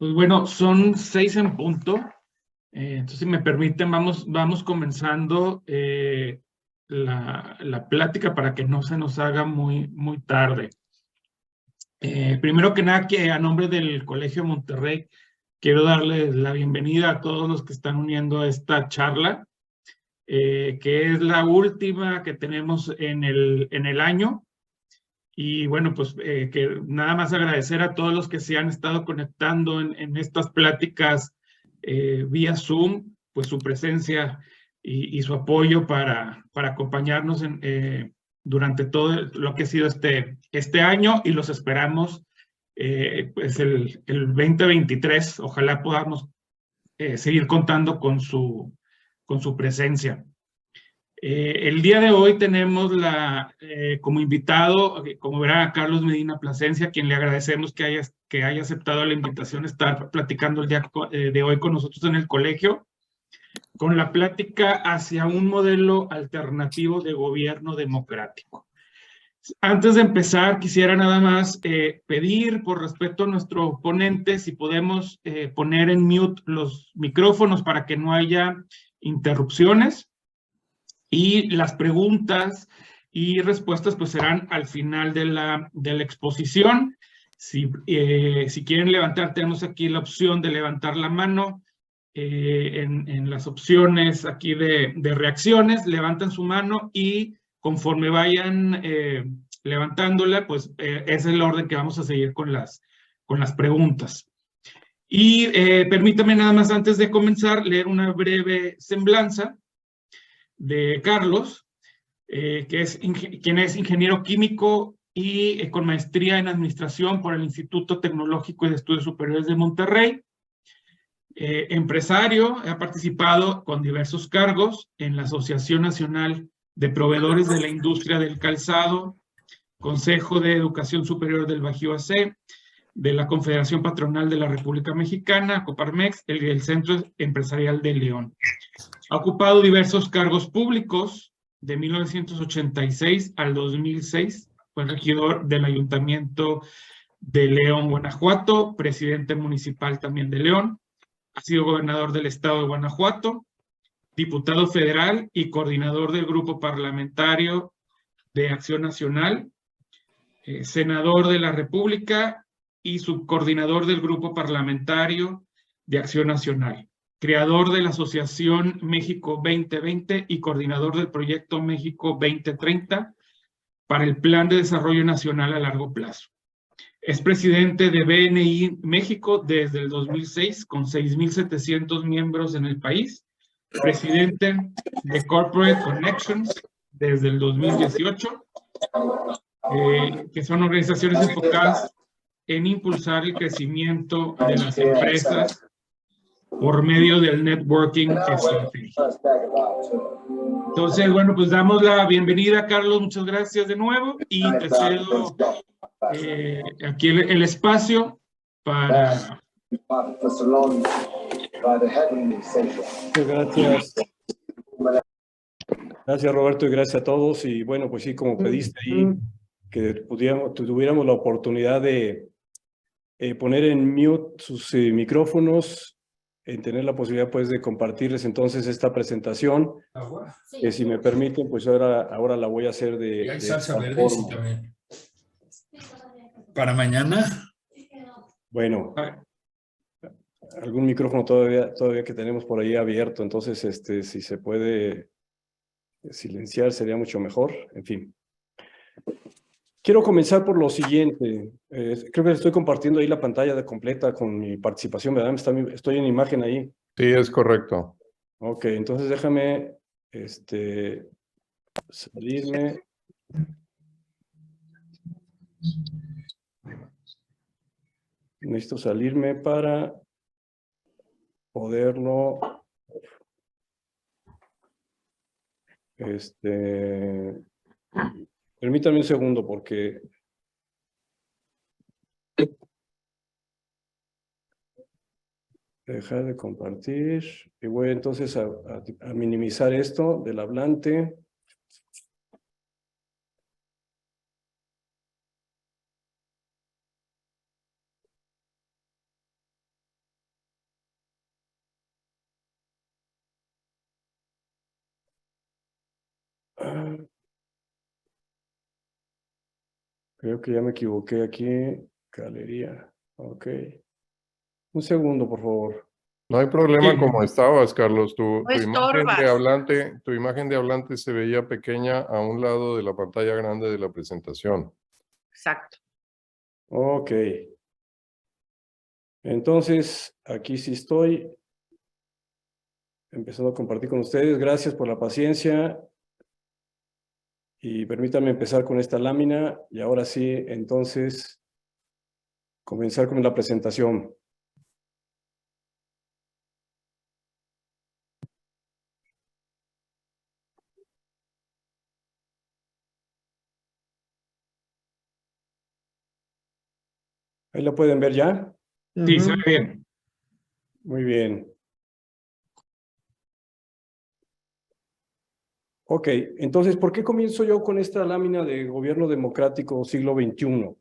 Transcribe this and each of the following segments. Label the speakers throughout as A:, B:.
A: Pues bueno, son 6 en punto. Entonces, si me permiten, vamos comenzando la plática para que no se nos haga muy tarde. Primero que nada, que a nombre del Colegio Monterrey, quiero darles la bienvenida a todos los que están uniendo a esta charla, que es la última que tenemos en el año. Y bueno, pues que nada más agradecer a todos los que se han estado conectando en estas pláticas vía Zoom, pues su presencia y su apoyo para acompañarnos durante todo lo que ha sido este año, y los esperamos pues el 2023. Ojalá podamos seguir contando con su presencia. El día de hoy tenemos como invitado, como verán, a Carlos Medina Plasencia, a quien le agradecemos que haya aceptado la invitación a estar platicando el día de hoy con nosotros en el colegio, con la plática hacia un modelo alternativo de gobierno democrático. Antes de empezar, quisiera nada más pedir, por respeto a nuestro ponente, si podemos poner en mute los micrófonos para que no haya interrupciones. Y las preguntas y respuestas pues serán al final de la exposición. Si quieren levantar, tenemos aquí la opción de levantar la mano en las opciones aquí de reacciones. Levantan su mano y conforme vayan levantándola, pues ese es el orden que vamos a seguir con las preguntas. Y permítame nada más, antes de comenzar, leer una breve semblanza de Carlos, quien es ingeniero químico y con maestría en administración por el Instituto Tecnológico y de Estudios Superiores de Monterrey. Empresario, ha participado con diversos cargos en la Asociación Nacional de Proveedores de la Industria del Calzado, Consejo de Educación Superior del Bajío AC, de la Confederación Patronal de la República Mexicana, Coparmex, el Centro Empresarial de León. Ha ocupado diversos cargos públicos de 1986 al 2006. Fue regidor del Ayuntamiento de León, Guanajuato, presidente municipal también de León. Ha sido gobernador del estado de Guanajuato, diputado federal y coordinador del Grupo Parlamentario de Acción Nacional, senador de la República y subcoordinador del Grupo Parlamentario de Acción Nacional, creador de la Asociación México 2020 y coordinador del proyecto México 2030 para el Plan de Desarrollo Nacional a largo plazo. Es presidente de BNI México desde el 2006, con 6,700 miembros en el país. Presidente de Corporate Connections desde el 2018, que son organizaciones enfocadas en impulsar el crecimiento de las empresas por medio del networking estratégico. Entonces, bueno, pues damos la bienvenida, Carlos, muchas gracias de nuevo, y te cedo aquí el espacio para...
B: Muchas gracias. Gracias, Roberto, y gracias a todos. Y bueno, pues sí, como pediste ahí, que tuviéramos la oportunidad de poner en mute sus micrófonos, en tener la posibilidad pues de compartirles entonces esta presentación. Que si me permiten, pues ahora la voy a hacer de...
C: Y hay salsa verde, sí, también. ¿Para mañana?
B: Bueno, algún micrófono todavía que tenemos por ahí abierto, entonces si se puede silenciar sería mucho mejor, en fin. Quiero comenzar por lo siguiente. Creo que estoy compartiendo ahí la pantalla completa con mi participación, ¿verdad? Estoy en imagen ahí.
D: Sí, es correcto.
B: Ok, entonces déjame salirme. Necesito salirme para poderlo... Permítame un segundo porque... Dejar de compartir. Y voy entonces a minimizar esto del hablante. Creo que ya me equivoqué aquí. Galería. Ok. Un segundo, por favor.
D: No hay problema
A: Sí.
D: como estabas, Carlos.
E: No estorbas.
D: Tu imagen de hablante se veía pequeña a un lado de la pantalla grande de la presentación.
E: Exacto.
B: Ok. Entonces, aquí sí estoy empezando a compartir con ustedes. Gracias por la paciencia. Y permítanme empezar con esta lámina. Y ahora sí, entonces, comenzar con la presentación. ¿Ahí lo pueden ver ya?
A: Sí, se ve bien.
B: Muy bien. Ok, entonces, ¿por qué comienzo yo con esta lámina de gobierno democrático siglo XXI?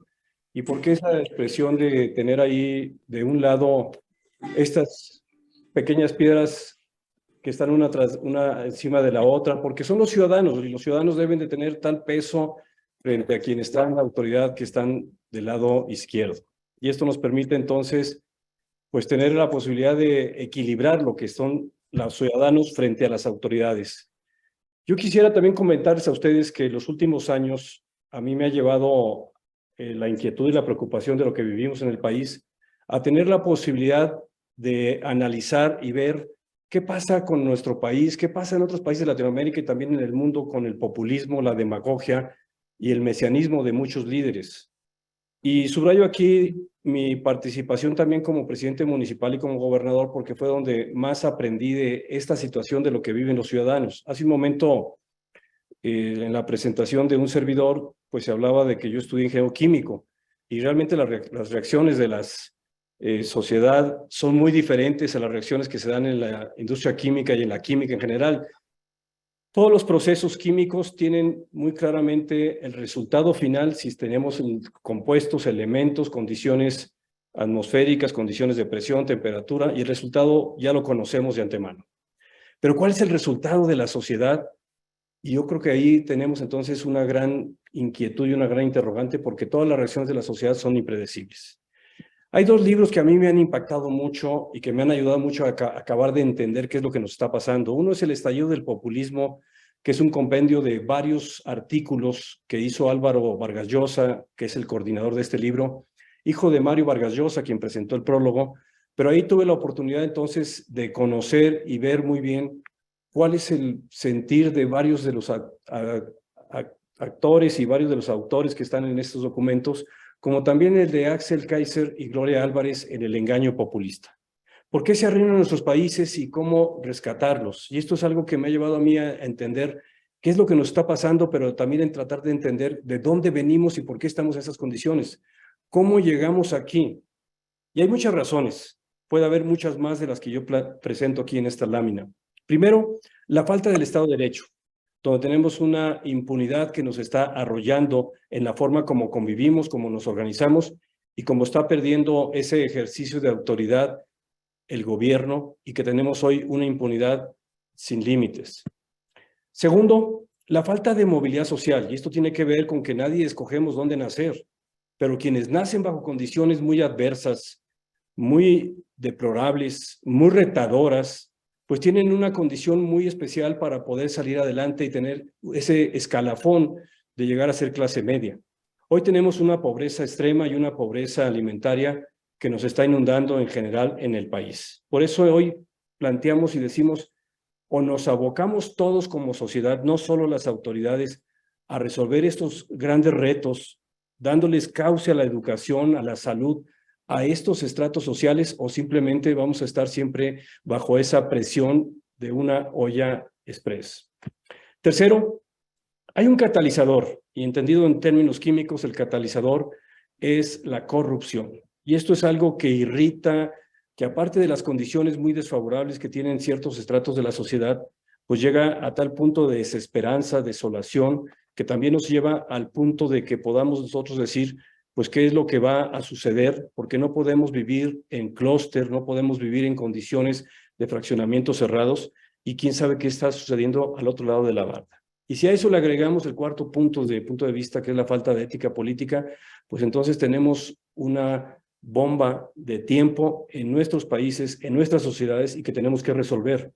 B: ¿Y por qué esa expresión de tener ahí de un lado estas pequeñas piedras que están una encima de la otra? Porque son los ciudadanos y los ciudadanos deben de tener tal peso frente a quienes están en la autoridad que están del lado izquierdo. Y esto nos permite entonces pues tener la posibilidad de equilibrar lo que son los ciudadanos frente a las autoridades. Yo quisiera también comentarles a ustedes que los últimos años a mí me ha llevado la inquietud y la preocupación de lo que vivimos en el país a tener la posibilidad de analizar y ver qué pasa con nuestro país, qué pasa en otros países de Latinoamérica y también en el mundo con el populismo, la demagogia y el mesianismo de muchos líderes. Y subrayo aquí mi participación también como presidente municipal y como gobernador, porque fue donde más aprendí de esta situación de lo que viven los ciudadanos. Hace un momento, en la presentación de un servidor, pues se hablaba de que yo estudié ingeniero químico, y realmente las reacciones de la sociedad son muy diferentes a las reacciones que se dan en la industria química y en la química en general. Todos los procesos químicos tienen muy claramente el resultado final si tenemos compuestos, elementos, condiciones atmosféricas, condiciones de presión, temperatura, y el resultado ya lo conocemos de antemano. Pero ¿cuál es el resultado de la sociedad? Y yo creo que ahí tenemos entonces una gran inquietud y una gran interrogante, porque todas las reacciones de la sociedad son impredecibles. Hay dos libros que a mí me han impactado mucho y que me han ayudado mucho a acabar de entender qué es lo que nos está pasando. Uno es El estallido del populismo, que es un compendio de varios artículos que hizo Álvaro Vargas Llosa, que es el coordinador de este libro, hijo de Mario Vargas Llosa, quien presentó el prólogo, pero ahí tuve la oportunidad entonces de conocer y ver muy bien cuál es el sentir de varios de los actores y varios de los autores que están en estos documentos, como también el de Axel Kaiser y Gloria Álvarez en El engaño populista. ¿Por qué se arruinan nuestros países y cómo rescatarlos? Y esto es algo que me ha llevado a mí a entender qué es lo que nos está pasando, pero también en tratar de entender de dónde venimos y por qué estamos en esas condiciones. ¿Cómo llegamos aquí? Y hay muchas razones. Puede haber muchas más de las que yo presento aquí en esta lámina. Primero, la falta del Estado de Derecho, donde tenemos una impunidad que nos está arrollando en la forma como convivimos, como nos organizamos y como está perdiendo ese ejercicio de autoridad el gobierno, y que tenemos hoy una impunidad sin límites. Segundo, la falta de movilidad social, y esto tiene que ver con que nadie escogemos dónde nacer, pero quienes nacen bajo condiciones muy adversas, muy deplorables, muy retadoras, pues tienen una condición muy especial para poder salir adelante y tener ese escalafón de llegar a ser clase media. Hoy tenemos una pobreza extrema y una pobreza alimentaria que nos está inundando en general en el país. Por eso hoy planteamos y decimos, o nos abocamos todos como sociedad, no solo las autoridades, a resolver estos grandes retos, dándoles cauce a la educación, a la salud, a estos estratos sociales, o simplemente vamos a estar siempre bajo esa presión de una olla express. Tercero, hay un catalizador, y entendido en términos químicos, el catalizador es la corrupción. Y esto es algo que irrita, que aparte de las condiciones muy desfavorables que tienen ciertos estratos de la sociedad, pues llega a tal punto de desesperanza, desolación, que también nos lleva al punto de que podamos nosotros decir, pues qué es lo que va a suceder, porque no podemos vivir en clúster, no podemos vivir en condiciones de fraccionamientos cerrados, y quién sabe qué está sucediendo al otro lado de la barda. Y si a eso le agregamos el cuarto punto de vista, que es la falta de ética política, pues entonces tenemos una bomba de tiempo en nuestros países, en nuestras sociedades, y que tenemos que resolver.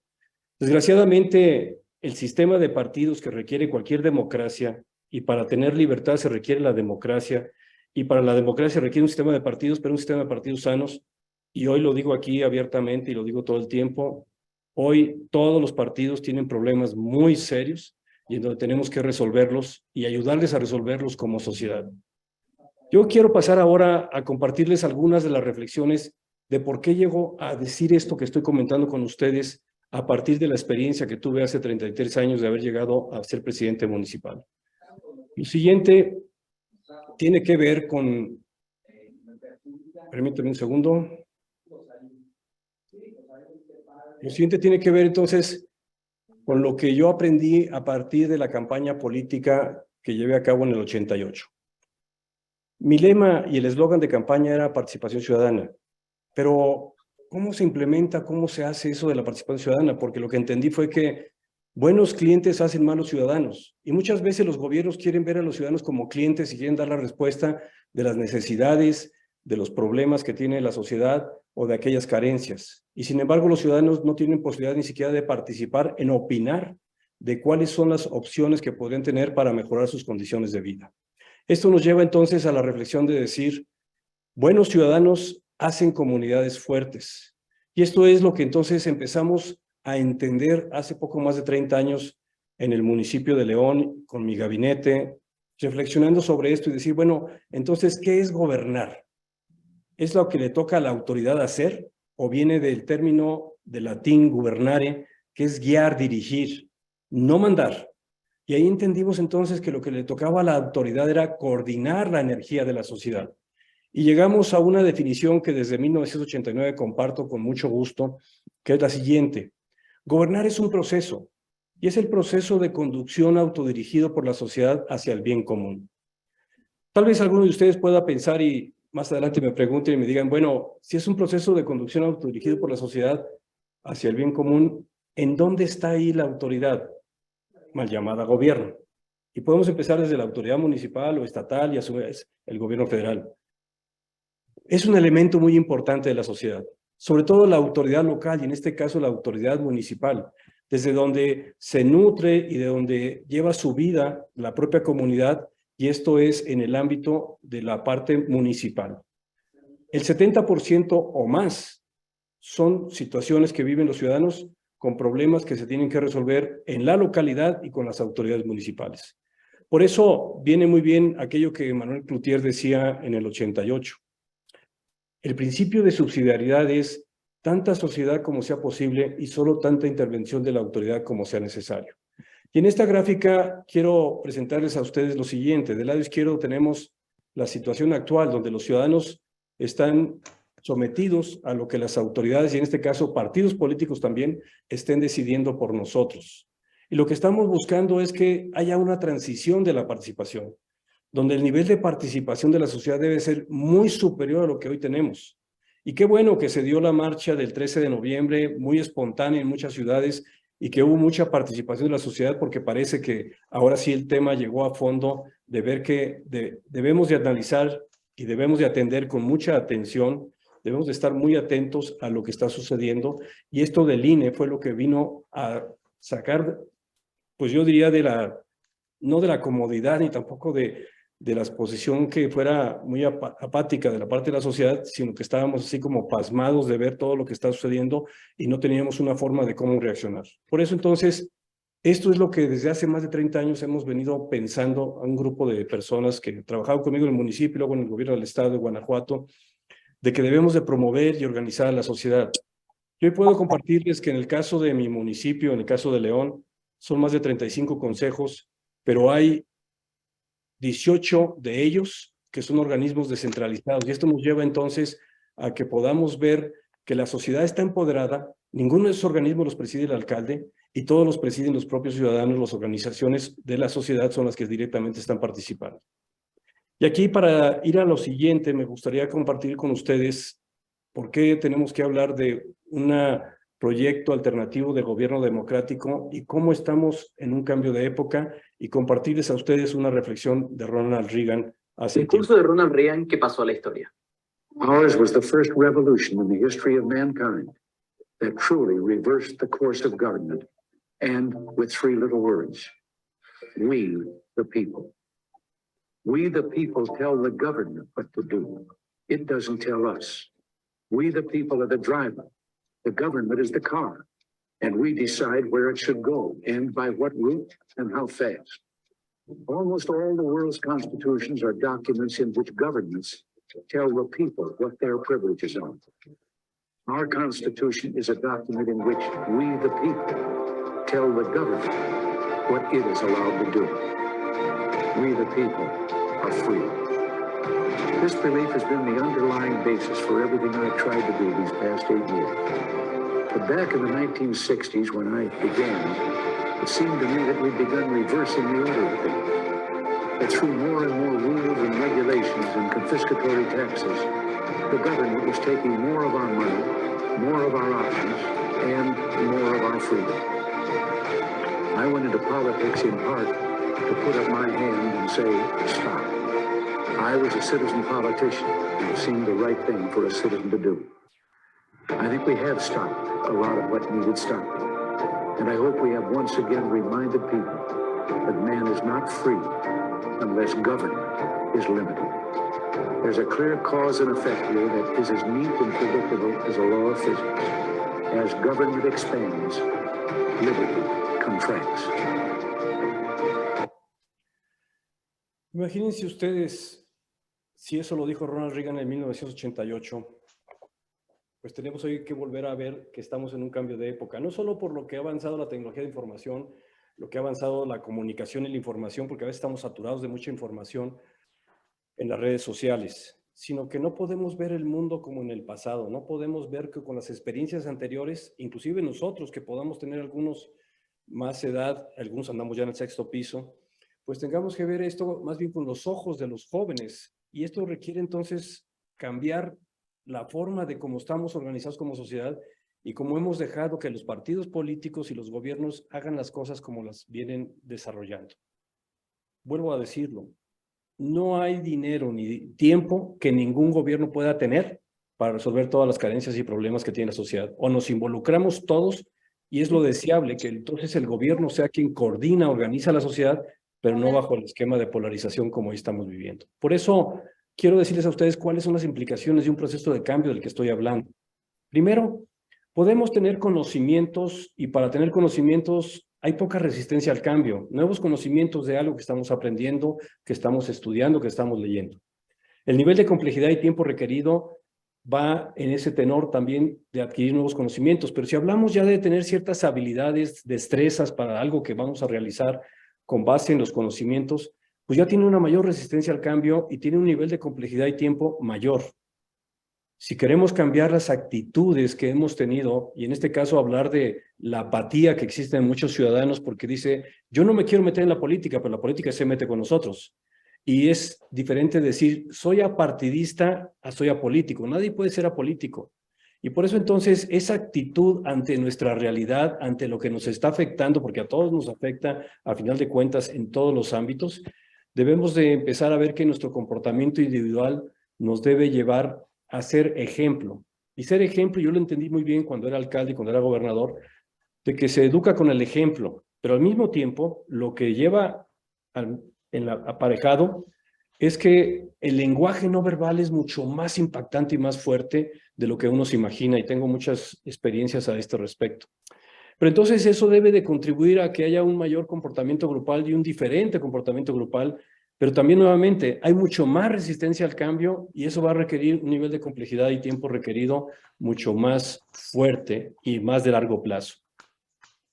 B: Desgraciadamente, el sistema de partidos que requiere cualquier democracia, y para tener libertad se requiere la democracia, y para la democracia requiere un sistema de partidos, pero un sistema de partidos sanos, y hoy lo digo aquí abiertamente y lo digo todo el tiempo, hoy todos los partidos tienen problemas muy serios y en donde tenemos que resolverlos y ayudarles a resolverlos como sociedad. Yo quiero pasar ahora a compartirles algunas de las reflexiones de por qué llego a decir esto que estoy comentando con ustedes a partir de la experiencia que tuve hace 33 años de haber llegado a ser presidente municipal. Lo siguiente tiene que ver con... Permítame un segundo. Lo siguiente tiene que ver entonces con lo que yo aprendí a partir de la campaña política que llevé a cabo en el 88. Mi lema y el eslogan de campaña era participación ciudadana, pero ¿cómo se implementa, cómo se hace eso de la participación ciudadana? Porque lo que entendí fue que buenos clientes hacen malos ciudadanos, y muchas veces los gobiernos quieren ver a los ciudadanos como clientes y quieren dar la respuesta de las necesidades, de los problemas que tiene la sociedad o de aquellas carencias. Y sin embargo, los ciudadanos no tienen posibilidad ni siquiera de participar en opinar de cuáles son las opciones que podrían tener para mejorar sus condiciones de vida. Esto nos lleva entonces a la reflexión de decir, buenos ciudadanos hacen comunidades fuertes. Y esto es lo que entonces empezamos a entender hace poco más de 30 años en el municipio de León, con mi gabinete, reflexionando sobre esto y decir, bueno, entonces, ¿qué es gobernar? ¿Es lo que le toca a la autoridad hacer? ¿O viene del término del latín gubernare, que es guiar, dirigir, no mandar? Y ahí entendimos entonces que lo que le tocaba a la autoridad era coordinar la energía de la sociedad. Y llegamos a una definición que desde 1989 comparto con mucho gusto, que es la siguiente. Gobernar es un proceso, y es el proceso de conducción autodirigido por la sociedad hacia el bien común. Tal vez alguno de ustedes pueda pensar y más adelante me pregunten y me digan, bueno, si es un proceso de conducción autodirigido por la sociedad hacia el bien común, ¿en dónde está ahí la autoridad? Mal llamada gobierno. Y podemos empezar desde la autoridad municipal o estatal y a su vez el gobierno federal. Es un elemento muy importante de la sociedad, sobre todo la autoridad local y en este caso la autoridad municipal, desde donde se nutre y de donde lleva su vida la propia comunidad, y esto es en el ámbito de la parte municipal. El 70% o más son situaciones que viven los ciudadanos con problemas que se tienen que resolver en la localidad y con las autoridades municipales. Por eso viene muy bien aquello que Manuel Cloutier decía en el 88. El principio de subsidiariedad es tanta sociedad como sea posible y solo tanta intervención de la autoridad como sea necesario. Y en esta gráfica quiero presentarles a ustedes lo siguiente. Del lado izquierdo tenemos la situación actual, donde los ciudadanos están sometidos a lo que las autoridades, y en este caso partidos políticos también, estén decidiendo por nosotros. Y lo que estamos buscando es que haya una transición de la participación, donde el nivel de participación de la sociedad debe ser muy superior a lo que hoy tenemos. Y qué bueno que se dio la marcha del 13 de noviembre, muy espontánea en muchas ciudades, y que hubo mucha participación de la sociedad, porque parece que ahora sí el tema llegó a fondo de ver que debemos de analizar y debemos de atender con mucha atención, debemos de estar muy atentos a lo que está sucediendo, y esto del INE fue lo que vino a sacar, pues yo diría, no de la comodidad ni tampoco de la exposición que fuera muy apática de la parte de la sociedad, sino que estábamos así como pasmados de ver todo lo que está sucediendo y no teníamos una forma de cómo reaccionar. Por eso entonces, esto es lo que desde hace más de 30 años hemos venido pensando a un grupo de personas que trabajaban conmigo en el municipio, luego en el gobierno del estado de Guanajuato, de que debemos de promover y organizar a la sociedad. Yo hoy puedo compartirles que en el caso de mi municipio, en el caso de León, son más de 35 consejos, pero hay 18 de ellos que son organismos descentralizados, y esto nos lleva entonces a que podamos ver que la sociedad está empoderada, ninguno de esos organismos los preside el alcalde, y todos los presiden los propios ciudadanos, las organizaciones de la sociedad son las que directamente están participando. Y aquí, para ir a lo siguiente, me gustaría compartir con ustedes por qué tenemos que hablar de un proyecto alternativo de gobierno democrático y cómo estamos en un cambio de época y compartirles a ustedes una reflexión de Ronald Reagan hace
F: El curso de Ronald Reagan que pasó a la historia.
G: Ours was the first revolution in the history of mankind that truly reversed the course of government, and with three little words: we the people. We the people tell the government what to do. It doesn't tell us. We the people are the driver. The government is the car, and we decide where it should go and by what route and how fast. Almost all the world's constitutions are documents in which governments tell the people what their privileges are. Our Constitution is a document in which we, the people, tell the government what it is allowed to do. We, the people, are free. This belief has been the underlying basis for everything I've tried to do these past 8 years. But back in the 1960s, when I began, it seemed to me that we'd begun reversing the order of things. That through more and more rules and regulations and confiscatory taxes, the government was taking more of our money, more of our options, and more of our freedom. I went into politics in part to put up my hand and say, stop. I was a citizen politician, and it seemed the right thing for a citizen to do. I think we have stopped a lot of what needed stopping. And I hope we have once again reminded people that man is not free unless government is limited. There's a clear cause and effect here that is as neat and predictable as a law of physics. As government expands, liberty contracts.
B: Imagínense ustedes, si eso lo dijo Ronald Reagan en 1988, pues tenemos hoy que volver a ver que estamos en un cambio de época, no solo por lo que ha avanzado la tecnología de información, lo que ha avanzado la comunicación y la información, porque a veces estamos saturados de mucha información en las redes sociales, sino que no podemos ver el mundo como en el pasado, no podemos ver que con las experiencias anteriores, inclusive nosotros que podamos tener algunos más edad, algunos andamos ya en el 6º piso, pues tengamos que ver esto más bien con los ojos de los jóvenes, y esto requiere entonces cambiar la forma de cómo estamos organizados como sociedad y cómo hemos dejado que los partidos políticos y los gobiernos hagan las cosas como las vienen desarrollando. Vuelvo a decirlo, no hay dinero ni tiempo que ningún gobierno pueda tener para resolver todas las carencias y problemas que tiene la sociedad. O nos involucramos todos, y es lo deseable que entonces el gobierno sea quien coordina, organiza la sociedad, pero no bajo el esquema de polarización como hoy estamos viviendo. Por eso quiero decirles a ustedes cuáles son las implicaciones de un proceso de cambio del que estoy hablando. Primero, podemos tener conocimientos, y para tener conocimientos hay poca resistencia al cambio, nuevos conocimientos de algo que estamos aprendiendo, que estamos estudiando, que estamos leyendo. El nivel de complejidad y tiempo requerido va en ese tenor también de adquirir nuevos conocimientos, pero si hablamos ya de tener ciertas habilidades, destrezas para algo que vamos a realizar con base en los conocimientos, pues ya tiene una mayor resistencia al cambio y tiene un nivel de complejidad y tiempo mayor. Si queremos cambiar las actitudes que hemos tenido, y en este caso hablar de la apatía que existe en muchos ciudadanos porque dice, yo no me quiero meter en la política, pero la política se mete con nosotros. Y es diferente decir, soy apartidista a soy apolítico. Nadie puede ser apolítico. Y por eso entonces esa actitud ante nuestra realidad, ante lo que nos está afectando, porque a todos nos afecta a final de cuentas en todos los ámbitos, debemos de empezar a ver que nuestro comportamiento individual nos debe llevar a ser ejemplo. Y ser ejemplo, yo lo entendí muy bien cuando era alcalde y cuando era gobernador, de que se educa con el ejemplo, pero al mismo tiempo lo que lleva aparejado es que el lenguaje no verbal es mucho más impactante y más fuerte de lo que uno se imagina, y tengo muchas experiencias a este respecto. Pero entonces eso debe de contribuir a que haya un mayor comportamiento grupal y un diferente comportamiento grupal, pero también nuevamente hay mucho más resistencia al cambio y eso va a requerir un nivel de complejidad y tiempo requerido mucho más fuerte y más de largo plazo.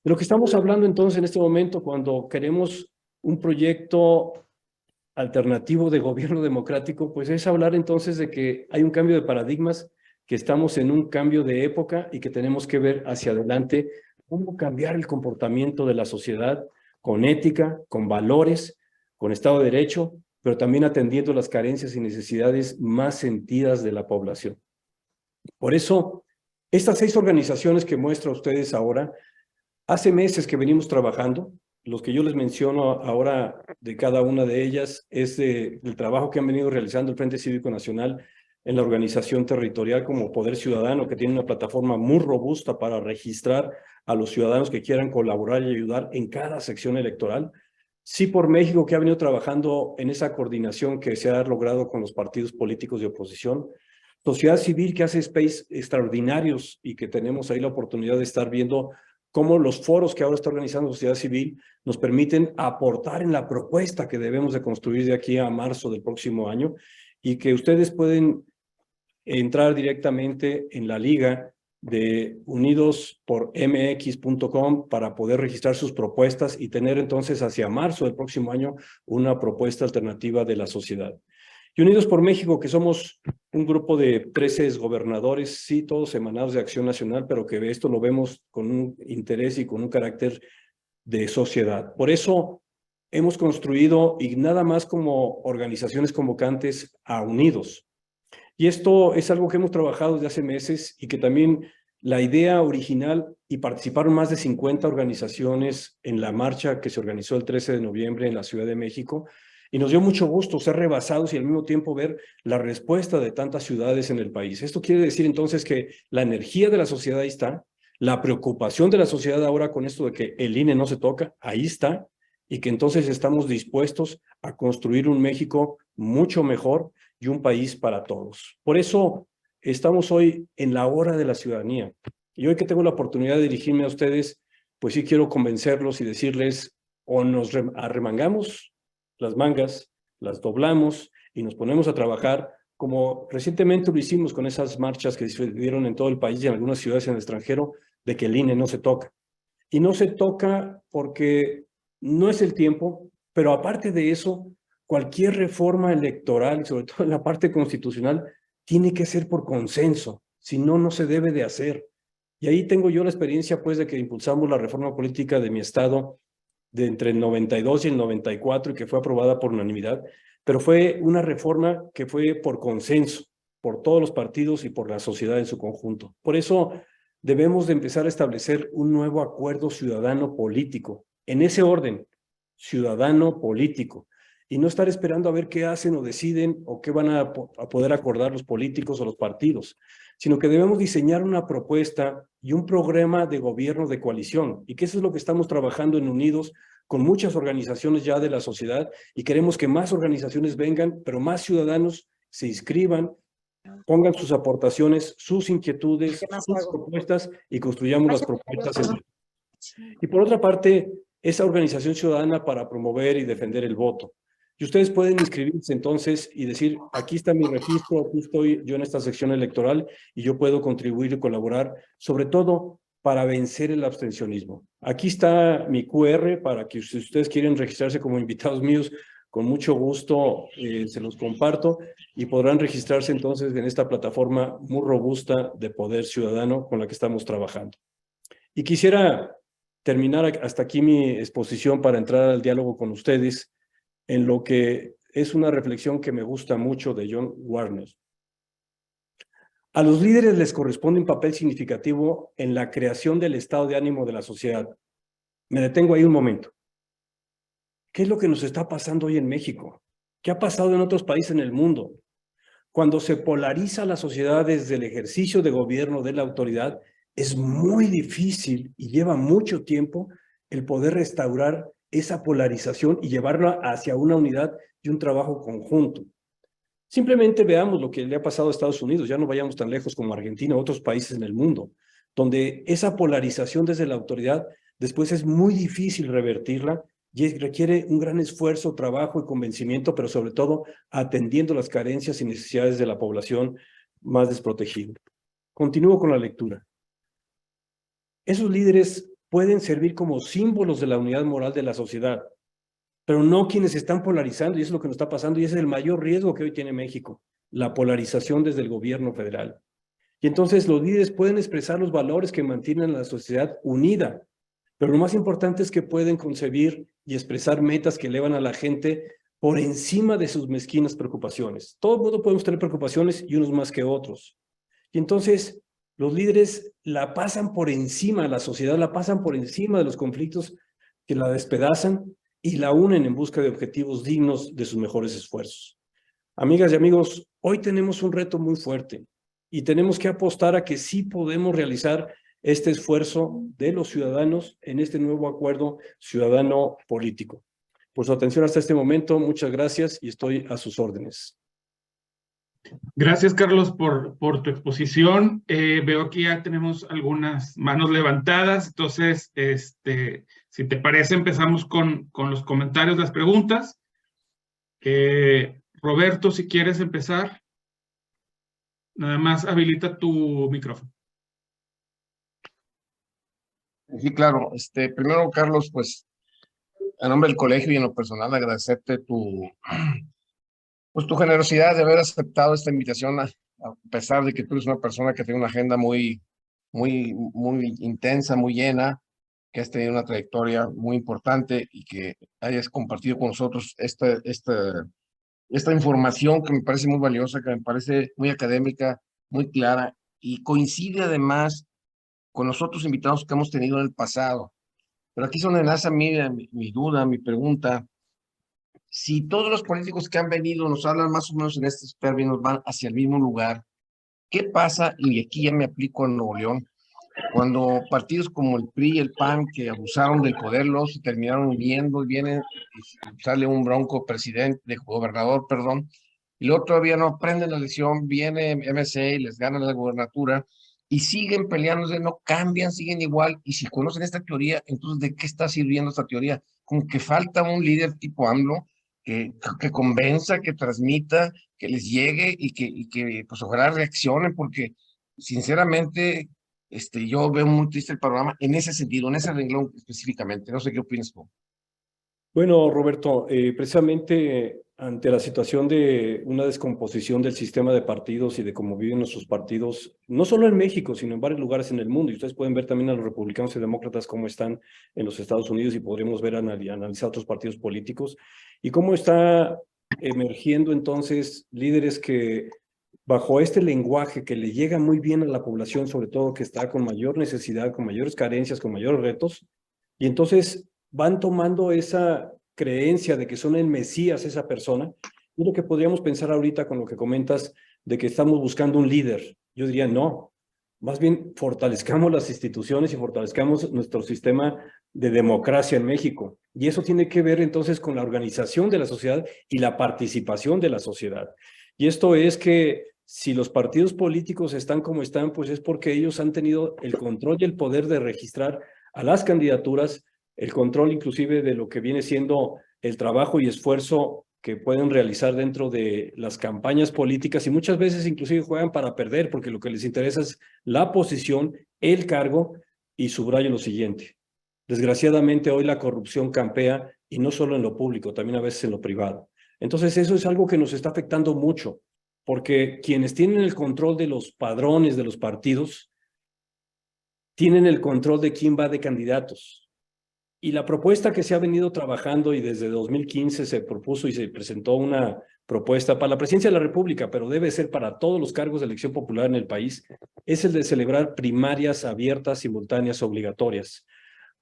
B: De lo que estamos hablando entonces en este momento cuando queremos un proyecto alternativo de gobierno democrático, pues es hablar entonces de que hay un cambio de paradigmas, que estamos en un cambio de época y que tenemos que ver hacia adelante cómo cambiar el comportamiento de la sociedad con ética, con valores, con Estado de Derecho, pero también atendiendo las carencias y necesidades más sentidas de la población. Por eso, estas 6 organizaciones que muestro a ustedes ahora, hace meses que venimos trabajando, los que yo les menciono ahora de cada una de ellas es el trabajo que han venido realizando el Frente Cívico Nacional en la organización territorial como Poder Ciudadano, que tiene una plataforma muy robusta para registrar a los ciudadanos que quieran colaborar y ayudar en cada sección electoral. Sí por México, que ha venido trabajando en esa coordinación que se ha logrado con los partidos políticos de oposición. Sociedad civil, que hace space extraordinarios y que tenemos ahí la oportunidad de estar viendo cómo los foros que ahora está organizando sociedad civil nos permiten aportar en la propuesta que debemos de construir de aquí a marzo del próximo año, y que ustedes pueden entrar directamente en la liga de unidospormx.com para poder registrar sus propuestas y tener entonces hacia marzo del próximo año una propuesta alternativa de la sociedad. Y Unidos por México, que somos un grupo de 13 gobernadores, sí, todos emanados de Acción Nacional, pero que esto lo vemos con un interés y con un carácter de sociedad. Por eso hemos construido, y nada más como organizaciones convocantes, a Unidos. Y esto es algo que hemos trabajado desde hace meses y que también la idea original, y participaron más de 50 organizaciones en la marcha que se organizó el 13 de noviembre en la Ciudad de México, y nos dio mucho gusto ser rebasados y al mismo tiempo ver la respuesta de tantas ciudades en el país. Esto quiere decir entonces que la energía de la sociedad ahí está, la preocupación de la sociedad ahora con esto de que el INE no se toca, ahí está, y que entonces estamos dispuestos a construir un México mucho mejor y un país para todos. Por eso estamos hoy en la hora de la ciudadanía. Y hoy que tengo la oportunidad de dirigirme a ustedes, pues sí quiero convencerlos y decirles, o nos arremangamos las mangas, las doblamos y nos ponemos a trabajar, como recientemente lo hicimos con esas marchas que se dieron en todo el país y en algunas ciudades en el extranjero, de que el INE no se toca. Y no se toca porque no es el tiempo, pero aparte de eso, cualquier reforma electoral, y sobre todo en la parte constitucional, tiene que ser por consenso, si no, no se debe de hacer. Y ahí tengo yo la experiencia, pues, de que impulsamos la reforma política de mi estado de entre el 92 y el 94 y que fue aprobada por unanimidad, pero fue una reforma que fue por consenso, por todos los partidos y por la sociedad en su conjunto. Por eso debemos de empezar a establecer un nuevo acuerdo ciudadano político, en ese orden, ciudadano político, y no estar esperando a ver qué hacen o deciden o qué van a poder acordar los políticos o los partidos, sino que debemos diseñar una propuesta y un programa de gobierno de coalición, y que eso es lo que estamos trabajando en Unidos con muchas organizaciones ya de la sociedad, y queremos que más organizaciones vengan, pero más ciudadanos se inscriban, pongan sus aportaciones, sus inquietudes, sus propuestas, y construyamos las propuestas. Y por otra parte, esa organización ciudadana para promover y defender el voto. Y ustedes pueden inscribirse entonces y decir, aquí está mi registro, aquí estoy yo en esta sección electoral y yo puedo contribuir y colaborar, sobre todo para vencer el abstencionismo. Aquí está mi QR para que si ustedes quieren registrarse como invitados míos, con mucho gusto se los comparto y podrán registrarse entonces en esta plataforma muy robusta de Poder Ciudadano con la que estamos trabajando. Y quisiera terminar hasta aquí mi exposición para entrar al diálogo con ustedes, en lo que es una reflexión que me gusta mucho de John Warner. A los líderes les corresponde un papel significativo en la creación del estado de ánimo de la sociedad. Me detengo ahí un momento. ¿Qué es lo que nos está pasando hoy en México? ¿Qué ha pasado en otros países en el mundo? Cuando se polariza la sociedad desde el ejercicio de gobierno de la autoridad, es muy difícil y lleva mucho tiempo el poder restaurar esa polarización y llevarla hacia una unidad y un trabajo conjunto. Simplemente veamos lo que le ha pasado a Estados Unidos, ya no vayamos tan lejos como Argentina u otros países en el mundo, donde esa polarización desde la autoridad después es muy difícil revertirla y requiere un gran esfuerzo, trabajo y convencimiento, pero sobre todo atendiendo las carencias y necesidades de la población más desprotegida. Continúo con la lectura. Esos líderes pueden servir como símbolos de la unidad moral de la sociedad, pero no quienes están polarizando, y eso es lo que nos está pasando, y ese es el mayor riesgo que hoy tiene México, la polarización desde el gobierno federal. Y entonces los líderes pueden expresar los valores que mantienen a la sociedad unida, pero lo más importante es que pueden concebir y expresar metas que elevan a la gente por encima de sus mezquinas preocupaciones. Todo el mundo podemos tener preocupaciones y unos más que otros. Y entonces los líderes la pasan por encima, la sociedad la pasan por encima de los conflictos que la despedazan y la unen en busca de objetivos dignos de sus mejores esfuerzos. Amigas y amigos, hoy tenemos un reto muy fuerte y tenemos que apostar a que sí podemos realizar este esfuerzo de los ciudadanos en este nuevo acuerdo ciudadano político. Por su atención hasta este momento, muchas gracias y estoy a sus órdenes.
A: Gracias, Carlos, por tu exposición. Veo que ya tenemos algunas manos levantadas, entonces, si te parece, empezamos con los comentarios, las preguntas. Roberto, si quieres empezar, nada más habilita tu micrófono.
H: Sí, claro. Primero, Carlos, pues, a nombre del colegio y en lo personal, agradecerte tu generosidad de haber aceptado esta invitación, a pesar de que tú eres una persona que tiene una agenda muy intensa, muy llena, que has tenido una trayectoria muy importante y que hayas compartido con nosotros esta información que me parece muy valiosa, que me parece muy académica, muy clara y coincide además con los otros invitados que hemos tenido en el pasado. Pero aquí es donde nace mi duda, mi pregunta. Si todos los políticos que han venido nos hablan más o menos en estos términos, van hacia el mismo lugar, ¿qué pasa? Y aquí ya me aplico en Nuevo León, cuando partidos como el PRI y el PAN, que abusaron del poder, los se terminaron uniendo, y sale un bronco gobernador, perdón, y luego todavía no aprenden la lección, viene MC y les gana la gubernatura, y siguen peleándose, no cambian, siguen igual, y si conocen esta teoría, entonces, ¿de qué está sirviendo esta teoría? Como que falta un líder tipo AMLO, que convenza, que transmita, que les llegue y que pues ojalá reaccionen, porque sinceramente yo veo muy triste el panorama en ese sentido, en ese renglón específicamente. No sé qué opinas tú.
B: Bueno, Roberto, precisamente ante la situación de una descomposición del sistema de partidos y de cómo viven nuestros partidos, no solo en México, sino en varios lugares en el mundo, y ustedes pueden ver también a los republicanos y demócratas cómo están en los Estados Unidos y podremos ver, analizar otros partidos políticos, y cómo está emergiendo entonces líderes que bajo este lenguaje que le llega muy bien a la población, sobre todo que está con mayor necesidad, con mayores carencias, con mayores retos, y entonces van tomando esa creencia de que son el Mesías esa persona. Es lo que podríamos pensar ahorita con lo que comentas de que estamos buscando un líder. Yo diría no, más bien fortalezcamos las instituciones y fortalezcamos nuestro sistema de democracia en México. Y eso tiene que ver entonces con la organización de la sociedad y la participación de la sociedad. Y esto es que si los partidos políticos están como están, pues es porque ellos han tenido el control y el poder de registrar a las candidaturas, el control inclusive de lo que viene siendo el trabajo y esfuerzo que pueden realizar dentro de las campañas políticas, y muchas veces inclusive juegan para perder, porque lo que les interesa es la posición, el cargo, y subrayo lo siguiente. Desgraciadamente hoy la corrupción campea, y no solo en lo público, también a veces en lo privado. Entonces eso es algo que nos está afectando mucho, porque quienes tienen el control de los padrones de los partidos, tienen el control de quién va de candidatos. Y la propuesta que se ha venido trabajando, y desde 2015 se propuso y se presentó una propuesta para la presidencia de la República, pero debe ser para todos los cargos de elección popular en el país, es el de celebrar primarias abiertas, simultáneas, obligatorias.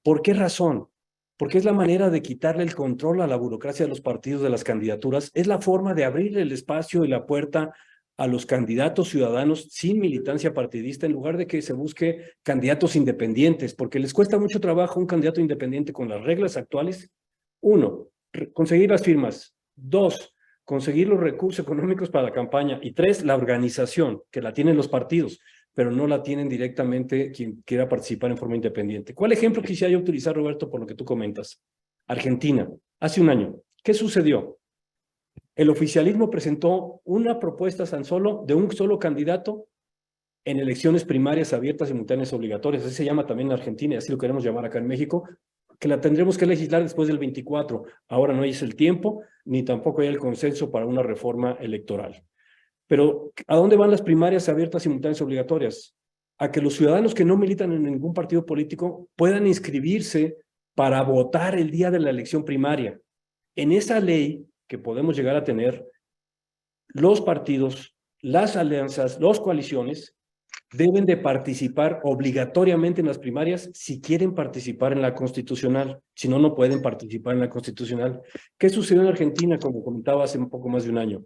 B: ¿Por qué razón? Porque es la manera de quitarle el control a la burocracia de los partidos, de las candidaturas, es la forma de abrirle el espacio y la puerta a los candidatos ciudadanos sin militancia partidista, en lugar de que se busque candidatos independientes, porque les cuesta mucho trabajo un candidato independiente con las reglas actuales. 1, conseguir las firmas. 2, conseguir los recursos económicos para la campaña. Y 3, la organización, que la tienen los partidos, pero no la tienen directamente quien quiera participar en forma independiente. ¿Cuál ejemplo quisiera yo utilizar, Roberto, por lo que tú comentas? Argentina, hace un año. ¿Qué sucedió? El oficialismo presentó una propuesta tan solo de un solo candidato en elecciones primarias abiertas, simultáneas, obligatorias. Así se llama también en Argentina, y así lo queremos llamar acá en México, que la tendremos que legislar después del 24. Ahora no es el tiempo, ni tampoco hay el consenso para una reforma electoral. Pero, ¿a dónde van las primarias abiertas, simultáneas, obligatorias? A que los ciudadanos que no militan en ningún partido político puedan inscribirse para votar el día de la elección primaria. En esa ley que podemos llegar a tener, los partidos, las alianzas, las coaliciones, deben de participar obligatoriamente en las primarias si quieren participar en la constitucional. Si no, no pueden participar en la constitucional. ¿Qué sucedió en Argentina, como comentaba hace un poco más de un año?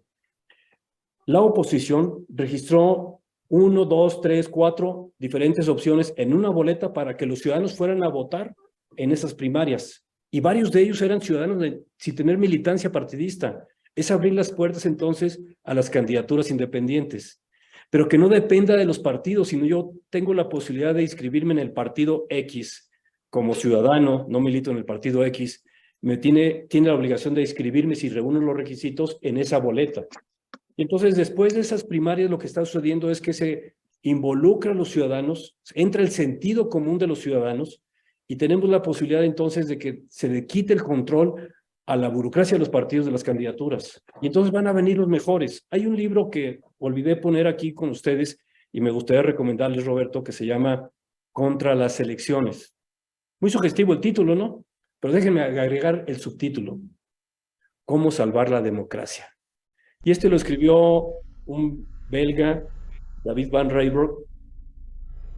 B: La oposición registró 1, 2, 3, 4 diferentes opciones en una boleta para que los ciudadanos fueran a votar en esas primarias. Y varios de ellos eran ciudadanos sin tener militancia partidista. Es abrir las puertas entonces a las candidaturas independientes. Pero que no dependa de los partidos, sino yo tengo la posibilidad de inscribirme en el partido X como ciudadano, no milito en el partido X, tiene la obligación de inscribirme si reúno los requisitos en esa boleta. Y entonces, después de esas primarias, lo que está sucediendo es que se involucra a los ciudadanos, entra el sentido común de los ciudadanos y tenemos la posibilidad entonces de que se le quite el control a la burocracia de los partidos de las candidaturas. Y entonces van a venir los mejores. Hay un libro que olvidé poner aquí con ustedes y me gustaría recomendarles, Roberto, que se llama Contra las elecciones. Muy sugestivo el título, ¿no? Pero déjenme agregar el subtítulo. ¿Cómo salvar la democracia? Y este lo escribió un belga, David Van Reyburg,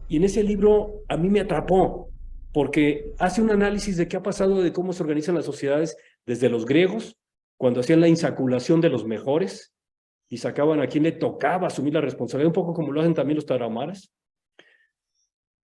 B: y en ese libro a mí me atrapó, porque hace un análisis de qué ha pasado, de cómo se organizan las sociedades desde los griegos, cuando hacían la insaculación de los mejores, y sacaban a quien le tocaba asumir la responsabilidad, un poco como lo hacen también los tarahumaras.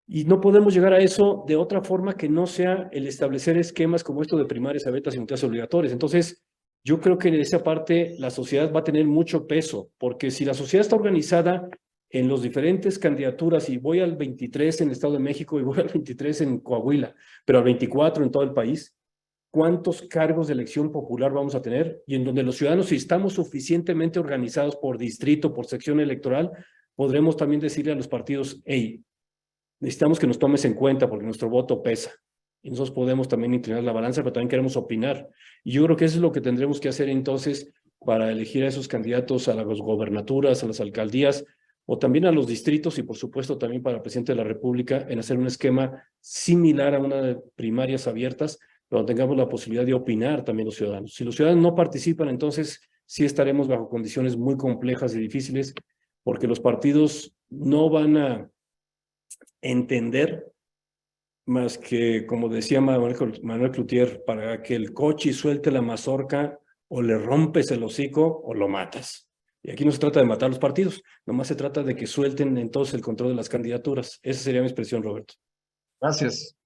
B: Y no podemos llegar a eso de otra forma que no sea el establecer esquemas como esto de primarias, abiertas y simultáneas obligatorias. Entonces, yo creo que en esa parte la sociedad va a tener mucho peso, porque si la sociedad está organizada en las diferentes candidaturas, y voy al 23 en el Estado de México y voy al 23 en Coahuila, pero al 24 en todo el país, ¿cuántos cargos de elección popular vamos a tener? Y en donde los ciudadanos, si estamos suficientemente organizados por distrito, por sección electoral, podremos también decirle a los partidos, hey, necesitamos que nos tomes en cuenta porque nuestro voto pesa. Y nosotros podemos también inclinar la balanza, pero también queremos opinar. Y yo creo que eso es lo que tendremos que hacer entonces para elegir a esos candidatos a las gobernaturas, a las alcaldías, o también a los distritos y por supuesto también para el presidente de la República en hacer un esquema similar a una de primarias abiertas, donde tengamos la posibilidad de opinar también los ciudadanos. Si los ciudadanos no participan, entonces sí estaremos bajo condiciones muy complejas y difíciles, porque los partidos no van a entender más que, como decía Manuel Cloutier, para que el coche suelte la mazorca, o le rompes el hocico o lo matas. Y aquí no se trata de matar los partidos, nomás se trata de que suelten entonces el control de las candidaturas. Esa sería mi expresión, Roberto.
H: Gracias.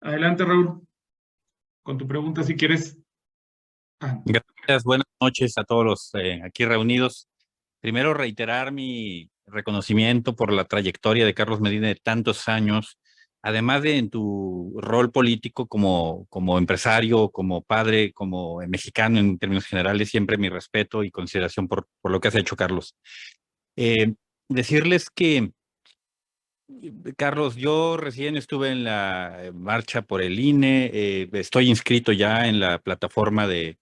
A: Adelante, Raúl, con tu pregunta, si quieres.
I: Gracias, buenas noches a todos los aquí reunidos. Primero, reiterar mi reconocimiento por la trayectoria de Carlos Medina de tantos años, además de en tu rol político como empresario, como padre, como mexicano en términos generales, siempre mi respeto y consideración por lo que has hecho, Carlos. Decirles que, Carlos, yo recién estuve en la marcha por el INE, estoy inscrito ya en la plataforma de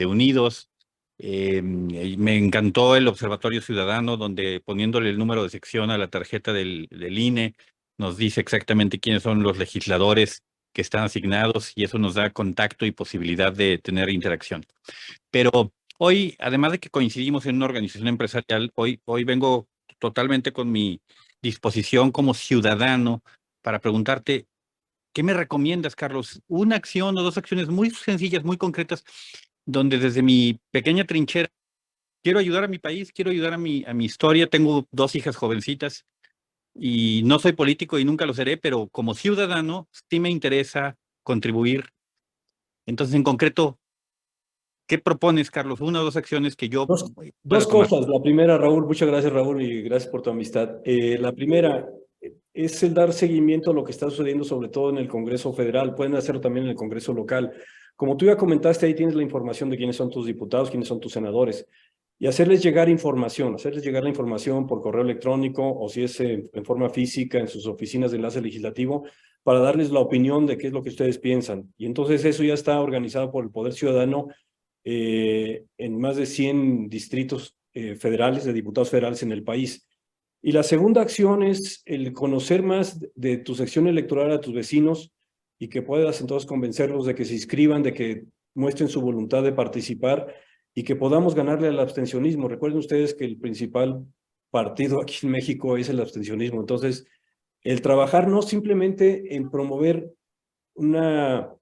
I: Unidos. Me encantó el Observatorio Ciudadano, donde poniéndole el número de sección a la tarjeta del INE, nos dice exactamente quiénes son los legisladores que están asignados y eso nos da contacto y posibilidad de tener interacción. Pero hoy, además de que coincidimos en una organización empresarial, hoy vengo totalmente con mi disposición como ciudadano para preguntarte, ¿qué me recomiendas, Carlos? Una acción o dos acciones muy sencillas, muy concretas, donde desde mi pequeña trinchera quiero ayudar a mi país, quiero ayudar a mi historia. Tengo 2 hijas jovencitas y no soy político y nunca lo seré, pero como ciudadano sí me interesa contribuir. Entonces, en concreto, ¿qué propones, Carlos? Una o dos acciones que yo...
B: Dos cosas. La primera, Raúl, muchas gracias, Raúl, y gracias por tu amistad. La primera es el dar seguimiento a lo que está sucediendo, sobre todo en el Congreso Federal. Pueden hacerlo también en el Congreso local. Como tú ya comentaste, ahí tienes la información de quiénes son tus diputados, quiénes son tus senadores. Y hacerles llegar información, hacerles llegar la información por correo electrónico o si es en forma física en sus oficinas de enlace legislativo, para darles la opinión de qué es lo que ustedes piensan. Y entonces eso ya está organizado por el Poder Ciudadano en más de 100 distritos federales, de diputados federales en el país. Y la segunda acción es el conocer más de tu sección electoral a tus vecinos y que puedas entonces convencerlos de que se inscriban, de que muestren su voluntad de participar y que podamos ganarle al abstencionismo. Recuerden ustedes que el principal partido aquí en México es el abstencionismo. Entonces, el trabajar no simplemente en promover una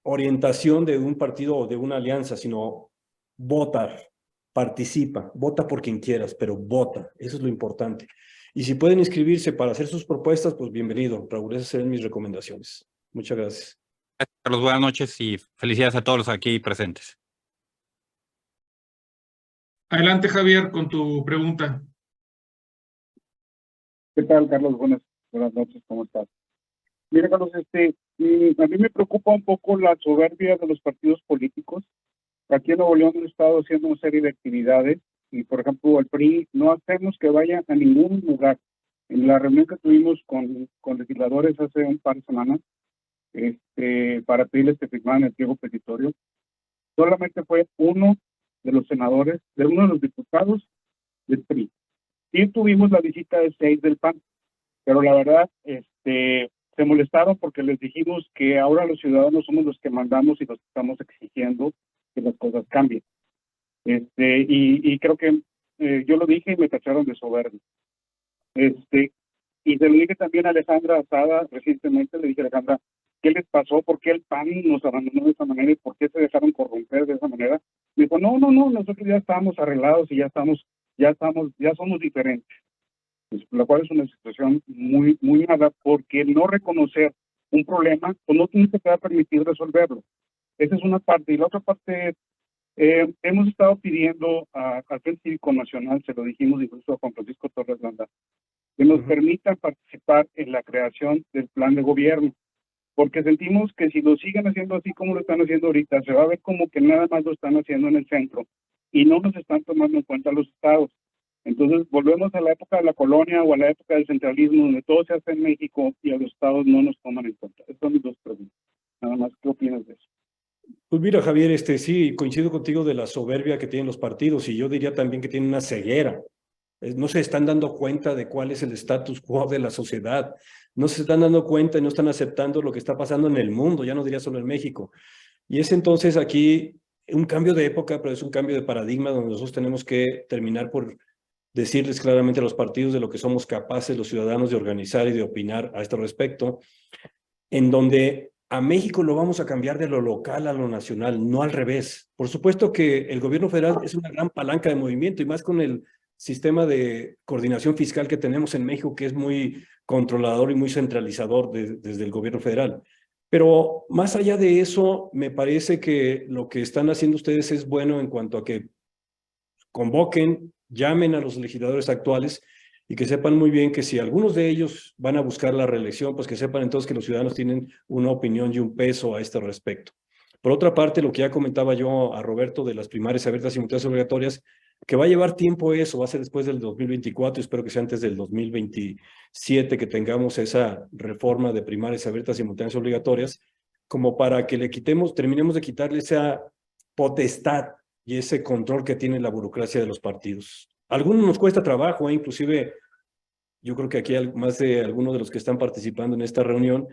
B: orientación de un partido o de una alianza, sino votar, participa, vota por quien quieras, pero vota, eso es lo importante. Y si pueden inscribirse para hacer sus propuestas, pues bienvenido, Raúl, esas serán mis recomendaciones. Muchas gracias.
I: Gracias, Carlos. Buenas noches y felicidades a todos los aquí presentes.
A: Adelante, Javier, con tu pregunta.
J: ¿Qué tal, Carlos? Buenas noches, ¿cómo estás? Mira, Carlos, a mí me preocupa un poco la soberbia de los partidos políticos. Aquí en Nuevo León hemos estado haciendo una serie de actividades y, por ejemplo, el PRI no hacemos que vaya a ningún lugar. En la reunión que tuvimos con legisladores hace un par de semanas, para pedirles que firmaran el pliego petitorio, solamente fue uno de los senadores, de uno de los diputados del PRI. Sí tuvimos la visita de 6 del PAN, pero la verdad, se molestaron porque les dijimos que ahora los ciudadanos somos los que mandamos y los que estamos exigiendo que las cosas cambien. Y creo que yo lo dije y me tacharon de soberbio. Y se lo dije también a Alejandra Azada recientemente, le dije a Alejandra, ¿qué les pasó? ¿Por qué el PAN nos abandonó de esa manera y por qué se dejaron corromper de esa manera? Me dijo, no, nosotros ya estábamos arreglados y ya somos diferentes. Pues, lo cual es una situación muy, muy mala, porque no reconocer un problema, pues no se te va a permitir resolverlo. Esa es una parte. Y la otra parte, hemos estado pidiendo al Frente Cívico Nacional, se lo dijimos incluso a Juan Francisco Torres Landa, que nos permitan participar en la creación del plan de gobierno, porque sentimos que si lo siguen haciendo así como lo están haciendo ahorita, se va a ver como que nada más lo están haciendo en el centro y no nos están tomando en cuenta los estados. Entonces volvemos a la época de la colonia o a la época del centralismo, donde todo se hace en México y a los estados no nos toman en cuenta. Estas son mis dos preguntas. Nada más, ¿qué opinas de eso?
B: Pues mira, Javier, sí, coincido contigo de la soberbia que tienen los partidos y yo diría también que tienen una ceguera. No se están dando cuenta de cuál es el status quo de la sociedad. No se están dando cuenta y no están aceptando lo que está pasando en el mundo, ya no diría solo en México. Y es entonces aquí un cambio de época, pero es un cambio de paradigma donde nosotros tenemos que terminar por decirles claramente a los partidos de lo que somos capaces los ciudadanos de organizar y de opinar a este respecto, en donde a México lo vamos a cambiar de lo local a lo nacional, no al revés. Por supuesto que el gobierno federal es una gran palanca de movimiento y más con el sistema de coordinación fiscal que tenemos en México, que es muy controlador y muy centralizador desde el gobierno federal. Pero más allá de eso, me parece que lo que están haciendo ustedes es bueno en cuanto a que convoquen, llamen a los legisladores actuales y que sepan muy bien que si algunos de ellos van a buscar la reelección, pues que sepan entonces que los ciudadanos tienen una opinión y un peso a este respecto. Por otra parte, lo que ya comentaba yo a Roberto de las primarias abiertas y simultáneas obligatorias, que va a llevar tiempo eso, va a ser después del 2024, espero que sea antes del 2027 que tengamos esa reforma de primarias abiertas y simultáneas obligatorias, como para que terminemos de quitarle esa potestad y ese control que tiene la burocracia de los partidos. A algunos nos cuesta trabajo, inclusive yo creo que aquí más de algunos de los que están participando en esta reunión,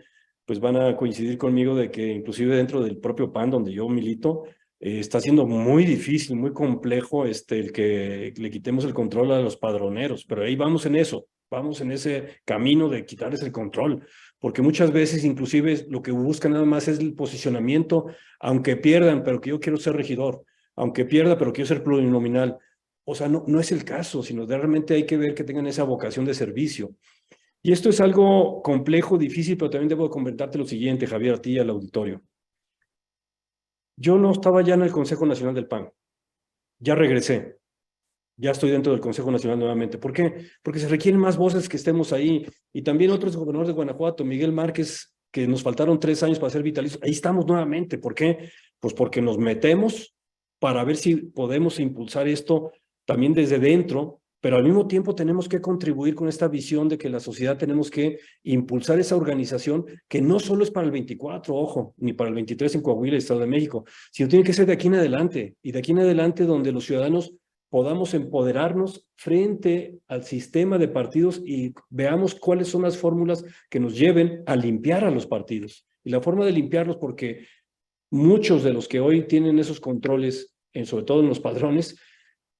B: pues van a coincidir conmigo de que inclusive dentro del propio PAN, donde yo milito, está siendo muy difícil, muy complejo el que le quitemos el control a los padroneros, pero ahí vamos en eso, vamos en ese camino de quitarles el control, porque muchas veces inclusive lo que buscan nada más es el posicionamiento, aunque pierdan, pero que yo quiero ser regidor, aunque pierda, pero quiero ser plurinominal. O sea, no es el caso, sino realmente hay que ver que tengan esa vocación de servicio. Y esto es algo complejo, difícil, pero también debo comentarte lo siguiente, Javier, a ti y al auditorio. Yo no estaba ya en el Consejo Nacional del PAN. Ya regresé. Ya estoy dentro del Consejo Nacional nuevamente. ¿Por qué? Porque se requieren más voces que estemos ahí. Y también otros gobernadores de Guanajuato, Miguel Márquez, que nos faltaron 3 años para ser vitalicios. Ahí estamos nuevamente. ¿Por qué? Pues porque nos metemos para ver si podemos impulsar esto también desde dentro, pero al mismo tiempo tenemos que contribuir con esta visión de que la sociedad tenemos que impulsar esa organización que no solo es para el 24, ojo, ni para el 23 en Coahuila, Estado de México, sino tiene que ser de aquí en adelante, y de aquí en adelante donde los ciudadanos podamos empoderarnos frente al sistema de partidos y veamos cuáles son las fórmulas que nos lleven a limpiar a los partidos. Y la forma de limpiarlos, porque muchos de los que hoy tienen esos controles, sobre todo en los padrones,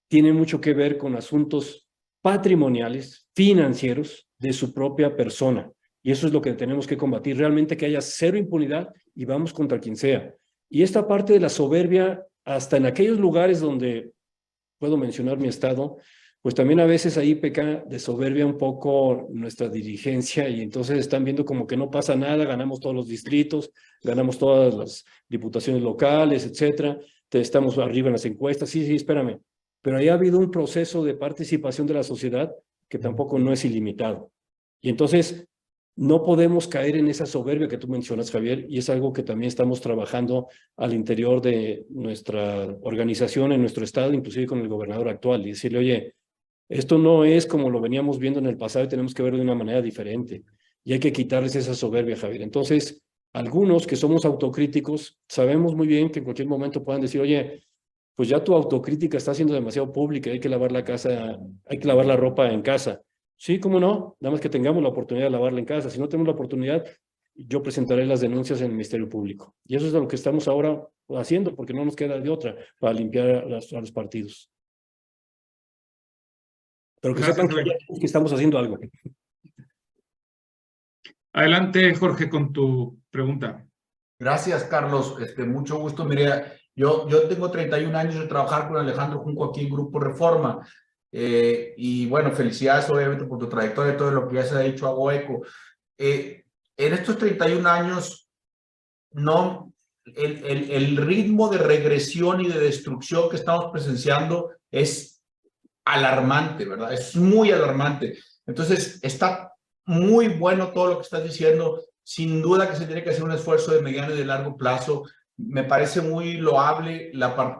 B: tiene mucho que ver con asuntos patrimoniales, financieros de su propia persona. Y eso es lo que tenemos que combatir, realmente que haya cero impunidad y vamos contra quien sea. Y esta parte de la soberbia, hasta en aquellos lugares donde puedo mencionar mi estado, pues también a veces ahí peca de soberbia un poco nuestra dirigencia y entonces están viendo como que no pasa nada, ganamos todos los distritos, ganamos todas las diputaciones locales, etcétera, estamos arriba en las encuestas, sí, espérame, pero ahí ha habido un proceso de participación de la sociedad que tampoco no es ilimitado. Y entonces no podemos caer en esa soberbia que tú mencionas, Javier, y es algo que también estamos trabajando al interior de nuestra organización, en nuestro estado, inclusive con el gobernador actual, y decirle, oye, esto no es como lo veníamos viendo en el pasado y tenemos que verlo de una manera diferente. Y hay que quitarles esa soberbia, Javier. Entonces, algunos que somos autocríticos, sabemos muy bien que en cualquier momento puedan decir, oye, pues ya tu autocrítica está siendo demasiado pública, hay que lavar la casa, hay que lavar la ropa en casa. Sí, cómo no, nada más que tengamos la oportunidad de lavarla en casa. Si no tenemos la oportunidad, yo presentaré las denuncias en el Ministerio Público. Y eso es lo que estamos ahora haciendo, porque no nos queda de otra para limpiar a los partidos. Pero que sepan que estamos haciendo algo.
A: Adelante, Jorge, con tu pregunta.
C: Gracias, Carlos. Mucho gusto. Mire, yo tengo 31 años de trabajar con Alejandro Junco aquí en Grupo Reforma. Y bueno, felicidades obviamente por tu trayectoria y todo lo que ya se ha dicho, hago eco. En estos 31 años, no, el ritmo de regresión y de destrucción que estamos presenciando es alarmante, ¿verdad? Es muy alarmante. Entonces, está muy bueno todo lo que estás diciendo. Sin duda que se tiene que hacer un esfuerzo de mediano y de largo plazo. Me parece muy loable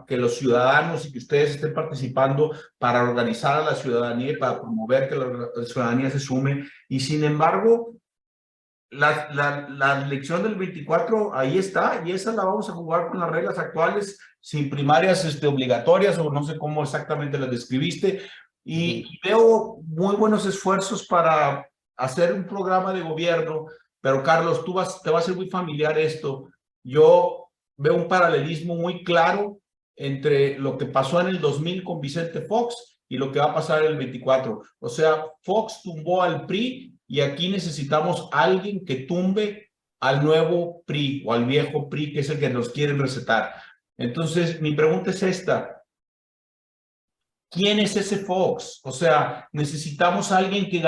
C: que los ciudadanos y que ustedes estén participando para organizar a la ciudadanía y para promover que la ciudadanía se sume. Y sin embargo, la elección del 24 ahí está, y esa la vamos a jugar con las reglas actuales, sin primarias obligatorias, o no sé cómo exactamente las describiste. Y veo muy buenos esfuerzos para hacer un programa de gobierno, pero Carlos, te va a ser muy familiar esto. Yo veo un paralelismo muy claro entre lo que pasó en el 2000 con Vicente Fox y lo que va a pasar en el 24. O sea, Fox tumbó al PRI y aquí necesitamos a alguien que tumbe al nuevo PRI o al viejo PRI, que es el que nos quieren recetar. Entonces, mi pregunta es esta. ¿Quién es ese Fox? O sea, necesitamos a alguien que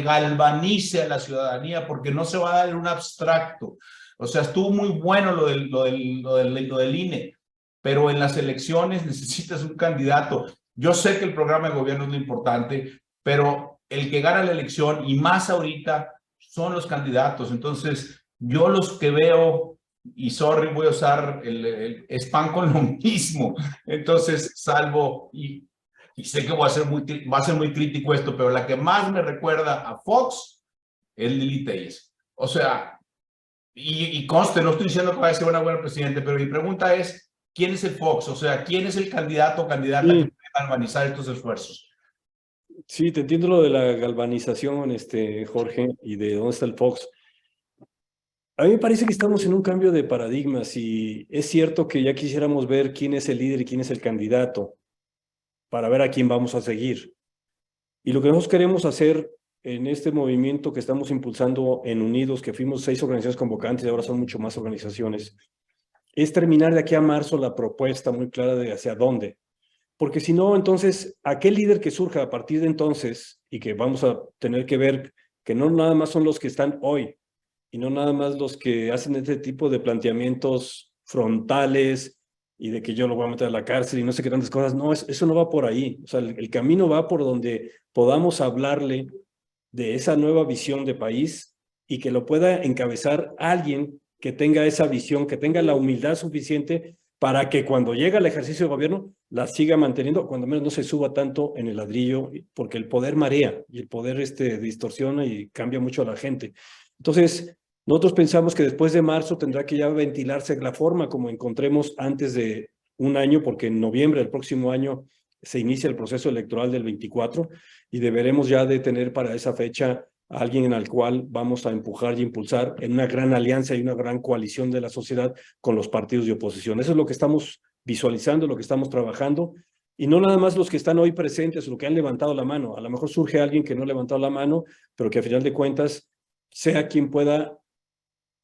C: galvanice a la ciudadanía, porque no se va a dar en un abstracto. O sea, estuvo muy bueno lo del INE, pero en las elecciones necesitas un candidato. Yo sé que el programa de gobierno es lo importante, pero el que gana la elección, y más ahorita, son los candidatos. Entonces, yo los que veo, y sorry, voy a usar el spam con lo mismo. Entonces, salvo, y sé que va a ser muy crítico esto, pero la que más me recuerda a Fox es Lili Telles. O sea, y conste, no estoy diciendo que vaya a ser una buena presidente, pero mi pregunta es, ¿quién es el Fox? O sea, ¿quién es el candidato o candidata que puede galvanizar estos esfuerzos?
B: Sí, te entiendo lo de la galvanización, Jorge, y de dónde está el Fox. A mí me parece que estamos en un cambio de paradigmas y es cierto que ya quisiéramos ver quién es el líder y quién es el candidato para ver a quién vamos a seguir. Y lo que nosotros queremos hacer en este movimiento que estamos impulsando en Unidos, que fuimos 6 organizaciones convocantes y ahora son mucho más organizaciones, es terminar de aquí a marzo la propuesta muy clara de hacia dónde. Porque si no, entonces, aquel líder que surja a partir de entonces y que vamos a tener que ver que no nada más son los que están hoy y no nada más los que hacen este tipo de planteamientos frontales y de que yo lo voy a meter a la cárcel y no sé qué tantas cosas. No, eso no va por ahí. O sea, el camino va por donde podamos hablarle de esa nueva visión de país y que lo pueda encabezar alguien que tenga esa visión, que tenga la humildad suficiente para que cuando llegue al ejercicio de gobierno la siga manteniendo, cuando menos no se suba tanto en el ladrillo, porque el poder marea y el poder distorsiona y cambia mucho a la gente. Entonces, nosotros pensamos que después de marzo tendrá que ya ventilarse la forma como encontremos antes de un año, porque en noviembre del próximo año se inicia el proceso electoral del 24 y deberemos ya de tener para esa fecha a alguien al cual vamos a empujar y impulsar en una gran alianza y una gran coalición de la sociedad con los partidos de oposición. Eso es lo que estamos visualizando, lo que estamos trabajando. Y no nada más los que están hoy presentes o los que han levantado la mano. A lo mejor surge alguien que no ha levantado la mano, pero que a final de cuentas sea quien pueda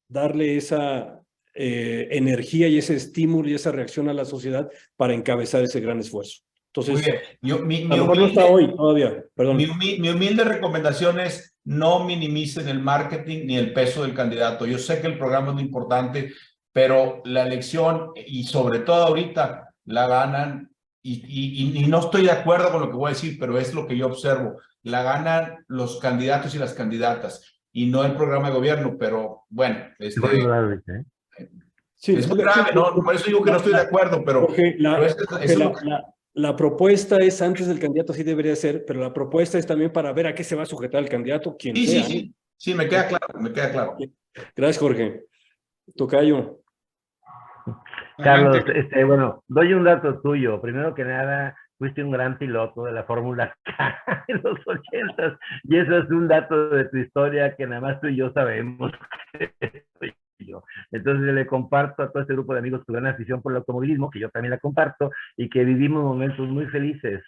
B: darle esa energía y ese estímulo y esa reacción a la sociedad para encabezar ese gran esfuerzo. Entonces,
C: mi
B: a lo mejor no está hoy todavía, perdón.
C: Mi humilde recomendación es no minimicen el marketing ni el peso del candidato. Yo sé que el programa es muy importante, pero la elección, y sobre todo ahorita, la ganan, y no estoy de acuerdo con lo que voy a decir, pero es lo que yo observo, la ganan los candidatos y las candidatas, y no el programa de gobierno, pero bueno.
B: Sí,
C: es muy grave, ¿no? Por eso digo que no estoy de acuerdo, pero...
B: La propuesta es antes del candidato, así debería ser, pero la propuesta es también para ver a qué se va a sujetar el candidato, quien sea.
C: Sí, me queda claro, me queda claro.
B: Gracias, Jorge. Tocayo.
K: Carlos, bueno, doy un dato tuyo. Primero que nada, fuiste un gran piloto de la Fórmula K en los 80s, y eso es un dato de tu historia que nada más tú y yo sabemos. Entonces le comparto a todo este grupo de amigos tu gran afición por el automovilismo, que yo también la comparto, y que vivimos momentos muy felices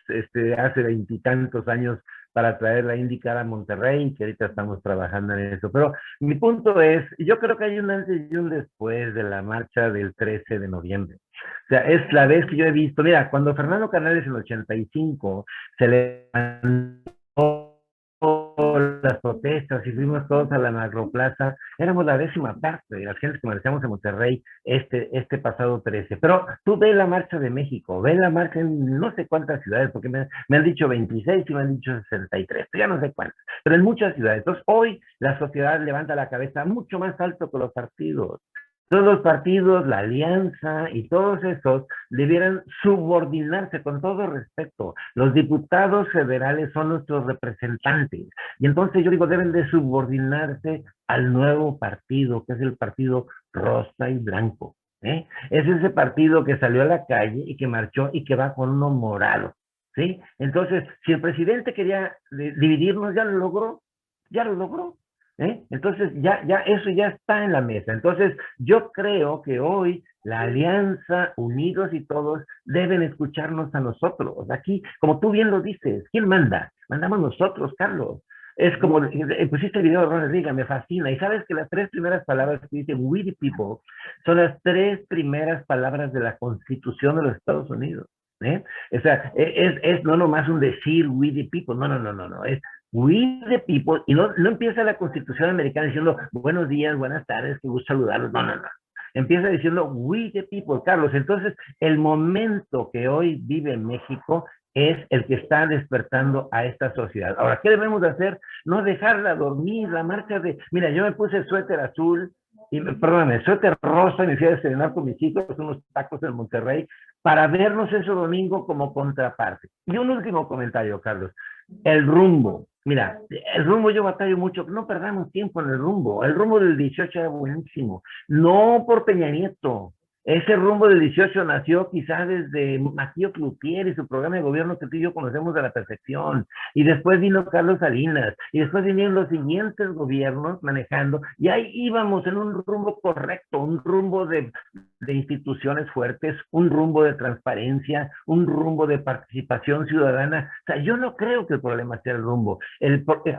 K: hace 20 y tantos años para traer la IndyCar a Monterrey, que ahorita estamos trabajando en eso. Pero mi punto es, yo creo que hay un antes y un después de la marcha del 13 de noviembre. O sea, es la vez que yo he visto, mira, cuando Fernando Canales en el 85 se levantó las protestas y fuimos todos a la Macroplaza, éramos la 10ª parte de las gentes que marchamos en Monterrey este pasado 13. Pero tú ve la marcha de México, ve la marcha en no sé cuántas ciudades, porque me han dicho 26 y me han dicho 63, ya no sé cuántas, pero en muchas ciudades. Entonces hoy la sociedad levanta la cabeza mucho más alto que los partidos. Todos los partidos, la alianza y todos esos debieran subordinarse con todo respeto. Los diputados federales son nuestros representantes. Y entonces yo digo, deben de subordinarse al nuevo partido, que es el partido rosa y blanco. Es ese partido que salió a la calle y que marchó y que va con uno morado. ¿Sí? Entonces, si el presidente quería dividirnos, ya lo logró. Ya lo logró. Entonces eso ya está en la mesa. Entonces yo creo que hoy la alianza, unidos y todos, deben escucharnos a nosotros. Aquí, como tú bien lo dices, ¿quién manda? Mandamos nosotros, Carlos. Es como, pusiste el video de Ronald Reagan, me fascina. Y sabes que las 3 primeras palabras que dice "We the people" son las 3 primeras palabras de la Constitución de los Estados Unidos. O sea, es no nomás un decir "We the people", no, es "We the people", y no empieza la Constitución americana diciendo "buenos días, buenas tardes, qué gusto saludarlos", no. Empieza diciendo "We the people", Carlos. Entonces, el momento que hoy vive México es el que está despertando a esta sociedad. Ahora, ¿qué debemos de hacer? No dejarla dormir, la marcha de... Mira, yo me puse suéter azul, suéter rosa, y me fui a desayunar con mis hijos, unos tacos en Monterrey, para vernos ese domingo como contraparte. Y un último comentario, Carlos. El rumbo. Mira, el rumbo yo batallo mucho. No perdamos tiempo en el rumbo. El rumbo del 18 era buenísimo. No por Peña Nieto. Ese rumbo del 18 nació quizás desde Maquillo Cloutier y su programa de gobierno que tú y yo conocemos a la perfección. Y después vino Carlos Salinas. Y después vinieron los siguientes gobiernos manejando. Y ahí íbamos en un rumbo correcto, un rumbo de instituciones fuertes, un rumbo de transparencia, un rumbo de participación ciudadana. O sea, yo no creo que el problema sea el rumbo.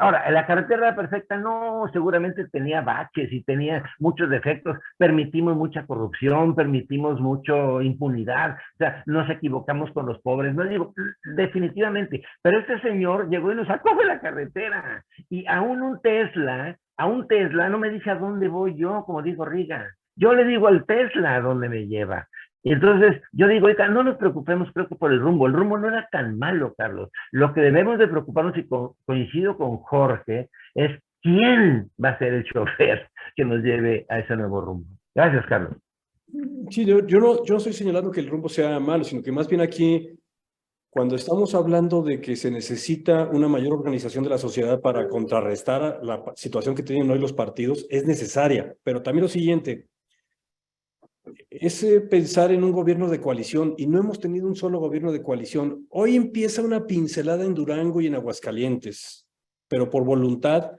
K: Ahora, la carretera perfecta no, seguramente tenía baches y tenía muchos defectos. Permitimos mucha corrupción, permitimos mucha impunidad, o sea, nos equivocamos con los pobres, no digo, definitivamente, pero este señor llegó y nos sacó de la carretera, y aún un Tesla no me dice a dónde voy yo, como dijo Reagan, yo le digo al Tesla a dónde me lleva. Y entonces yo digo, oiga, no nos preocupemos, creo que por el rumbo no era tan malo, Carlos, lo que debemos de preocuparnos, y coincido con Jorge, es quién va a ser el chofer que nos lleve a ese nuevo rumbo. Gracias, Carlos.
B: Sí, yo no estoy señalando que el rumbo sea malo, sino que más bien aquí, cuando estamos hablando de que se necesita una mayor organización de la sociedad para contrarrestar la situación que tienen hoy los partidos, es necesaria. Pero también lo siguiente, es pensar en un gobierno de coalición, y no hemos tenido un solo gobierno de coalición. Hoy empieza una pincelada en Durango y en Aguascalientes, pero por voluntad,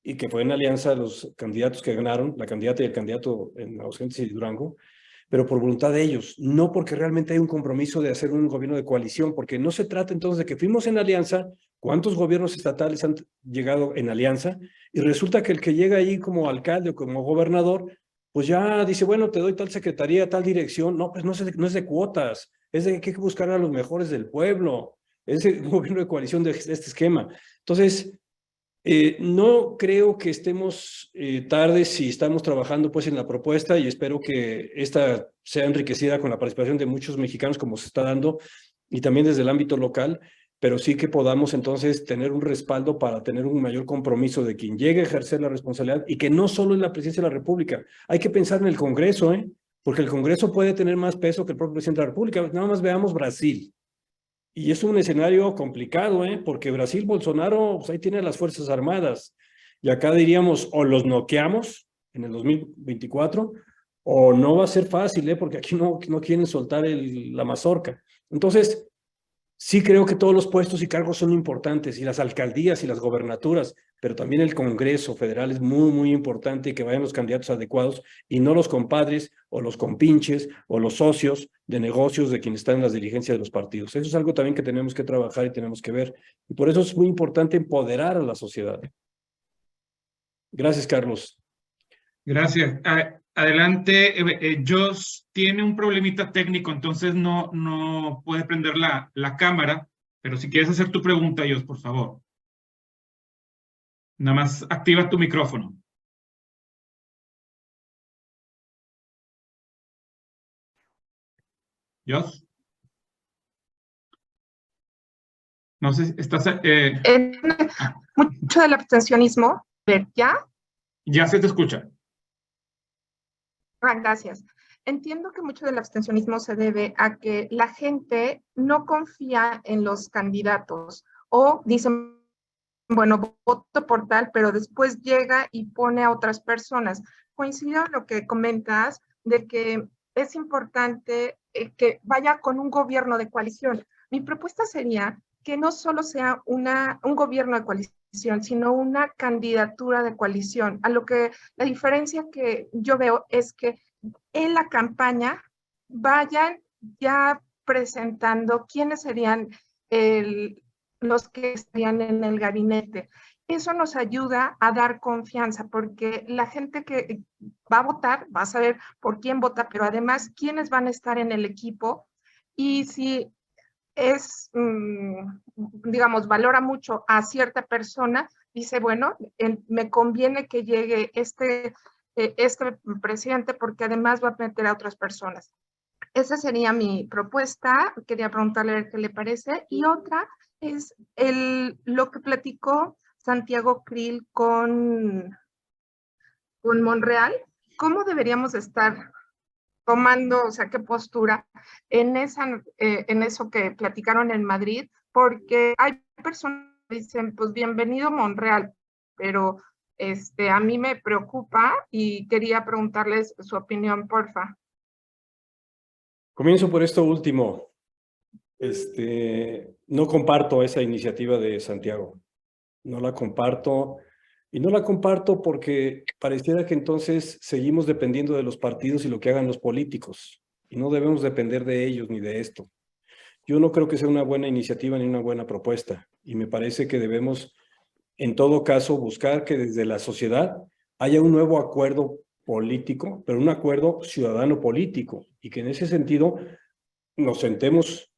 B: y que fue en alianza de los candidatos que ganaron, la candidata y el candidato en Aguascalientes y Durango, pero por voluntad de ellos, no porque realmente hay un compromiso de hacer un gobierno de coalición, porque no se trata entonces de que fuimos en alianza, cuántos gobiernos estatales han llegado en alianza, y resulta que el que llega ahí como alcalde o como gobernador, pues ya dice, bueno, te doy tal secretaría, tal dirección. No, pues no es de cuotas, es de que hay que buscar a los mejores del pueblo, es el gobierno de coalición de este esquema. Entonces, no creo que estemos tarde si estamos trabajando pues en la propuesta, y espero que esta sea enriquecida con la participación de muchos mexicanos como se está dando, y también desde el ámbito local, pero sí que podamos entonces tener un respaldo para tener un mayor compromiso de quien llegue a ejercer la responsabilidad, y que no solo es la presidencia de la República. Hay que pensar en el Congreso, porque el Congreso puede tener más peso que el propio presidente de la República. Nada más veamos Brasil. Y es un escenario complicado, porque Brasil, Bolsonaro, pues ahí tiene las Fuerzas Armadas. Y acá diríamos, o los noqueamos en el 2024, o no va a ser fácil, porque aquí no quieren soltar la mazorca. Entonces, sí creo que todos los puestos y cargos son importantes, y las alcaldías y las gobernaturas, pero también el Congreso Federal es muy, muy importante, que vayan los candidatos adecuados y no los compadres o los compinches o los socios de negocios de quienes están en las dirigencias de los partidos. Eso es algo también que tenemos que trabajar y tenemos que ver. Y por eso es muy importante empoderar a la sociedad. Gracias, Carlos.
A: Gracias. Adelante, Jos tiene un problemita técnico, entonces no puede prender la cámara, pero si quieres hacer tu pregunta, Jos, por favor. Nada más activa tu micrófono. Jos. No sé, estás...
L: Mucho del abstencionismo, ¿ya?
A: Ya se te escucha.
L: Gracias. Entiendo que mucho del abstencionismo se debe a que la gente no confía en los candidatos, o dicen, bueno, voto por tal, pero después llega y pone a otras personas. Coincido en lo que comentas de que es importante que vaya con un gobierno de coalición. Mi propuesta sería que no solo sea un gobierno de coalición, sino una candidatura de coalición. A lo que la diferencia que yo veo es que en la campaña vayan ya presentando quiénes serían los que estarían en el gabinete. Eso nos ayuda a dar confianza, porque la gente que va a votar va a saber por quién vota, pero además quiénes van a estar en el equipo, y si es, digamos, valora mucho a cierta persona, dice, bueno, me conviene que llegue este presidente porque además va a meter a otras personas. Esa sería mi propuesta. Quería preguntarle qué le parece. Y otra es lo que platicó Santiago Krill con Monreal. ¿Cómo deberíamos estar tomando, o sea, qué postura en eso que platicaron en Madrid? Porque hay personas que dicen, pues bienvenido Monreal, pero a mí me preocupa y quería preguntarles su opinión, porfa.
B: Comienzo por esto último. No comparto esa iniciativa de Santiago. No la comparto. Y no la comparto porque pareciera que entonces seguimos dependiendo de los partidos y lo que hagan los políticos. Y no debemos depender de ellos ni de esto. Yo no creo que sea una buena iniciativa ni una buena propuesta. Y me parece que debemos, en todo caso, buscar que desde la sociedad haya un nuevo acuerdo político, pero un acuerdo ciudadano político. Y que en ese sentido nos sentemos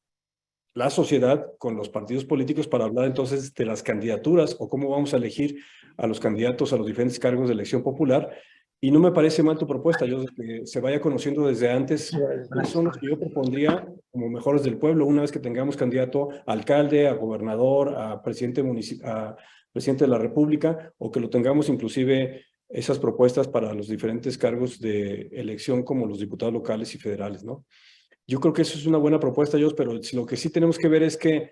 B: la sociedad con los partidos políticos para hablar entonces de las candidaturas o cómo vamos a elegir a los candidatos a los diferentes cargos de elección popular. Y no me parece mal tu propuesta, yo que se vaya conociendo desde antes cuáles son los que yo propondría como mejores del pueblo, una vez que tengamos candidato a alcalde, a gobernador, a presidente de la República, o que lo tengamos inclusive esas propuestas para los diferentes cargos de elección como los diputados locales y federales, ¿no? Yo creo que eso es una buena propuesta, Jos, pero lo que sí tenemos que ver es que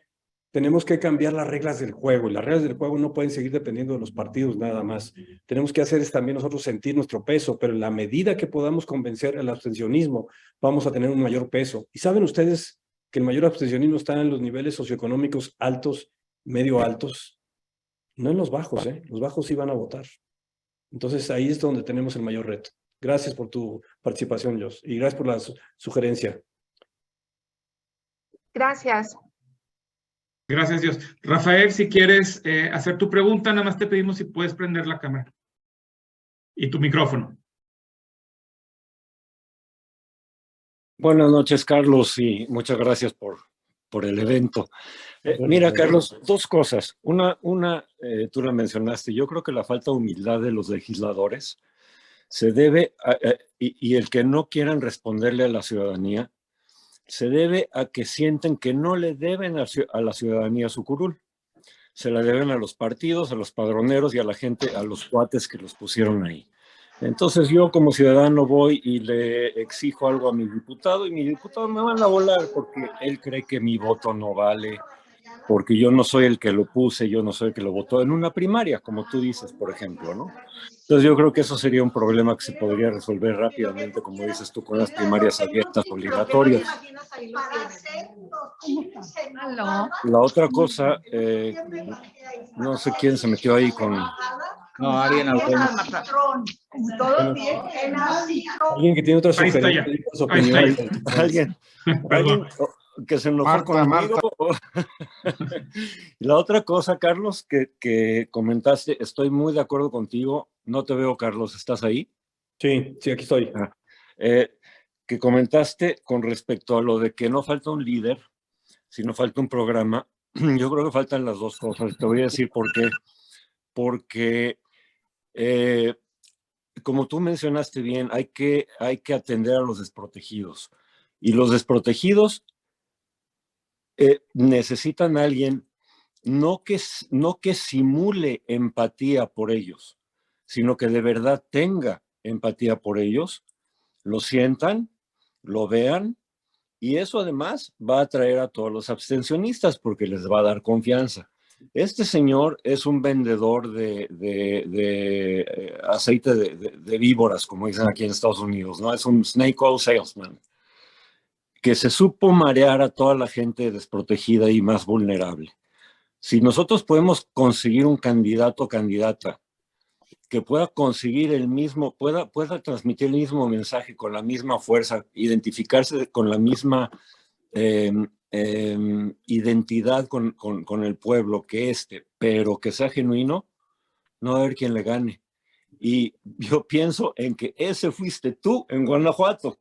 B: tenemos que cambiar las reglas del juego, y las reglas del juego no pueden seguir dependiendo de los partidos nada más. Tenemos que hacer es también nosotros sentir nuestro peso, pero en la medida que podamos convencer al abstencionismo, vamos a tener un mayor peso. Y saben ustedes que el mayor abstencionismo está en los niveles socioeconómicos altos, medio altos, no en los bajos, Los bajos sí van a votar. Entonces ahí es donde tenemos el mayor reto. Gracias por tu participación, Jos, y gracias por la sugerencia.
L: Gracias.
A: Gracias, Dios. Rafael, si quieres hacer tu pregunta, nada más te pedimos si puedes prender la cámara y tu micrófono.
M: Buenas noches, Carlos, y muchas gracias por el evento. Mira, Carlos, dos cosas. Una, tú la mencionaste, yo creo que la falta de humildad de los legisladores se debe, y el que no quieran responderle a la ciudadanía, se debe a que sienten que no le deben a la ciudadanía su curul. Se la deben a los partidos, a los padroneros y a la gente, a los cuates que los pusieron ahí. Entonces yo como ciudadano voy y le exijo algo a mi diputado y mi diputado me van a volar porque él cree que mi voto no vale, porque yo no soy el que lo puse, yo no soy el que lo votó en una primaria, como tú dices, por ejemplo, ¿no? Entonces yo creo que eso sería un problema que se podría resolver rápidamente, como dices tú, con las primarias abiertas obligatorias. La otra cosa, no sé quién se metió ahí con...
C: No, alguien
B: Alguien que tiene otra sugerencia,
M: alguien que se enojó conmigo. La otra cosa, Carlos, que comentaste, estoy muy de acuerdo contigo. No te veo, Carlos, ¿estás ahí?
B: Sí, aquí estoy.
M: Que comentaste con respecto a lo de que no falta un líder, sino falta un programa. Yo creo que faltan las dos cosas. Te voy a decir por qué. Porque, como tú mencionaste bien, hay que atender a los desprotegidos. Y los desprotegidos necesitan a alguien no que simule empatía por ellos, sino que de verdad tenga empatía por ellos, lo sientan, lo vean, y eso además va a atraer a todos los abstencionistas porque les va a dar confianza. Este señor es un vendedor de aceite de víboras, como dicen aquí en Estados Unidos, ¿no? Es un snake oil salesman que se supo marear a toda la gente desprotegida y más vulnerable. Si nosotros podemos conseguir un candidato o candidata que pueda conseguir el mismo, pueda transmitir el mismo mensaje con la misma fuerza, identificarse con la misma identidad con el pueblo que pero que sea genuino, no va a haber quien le gane. Y yo pienso en que ese fuiste tú en Guanajuato.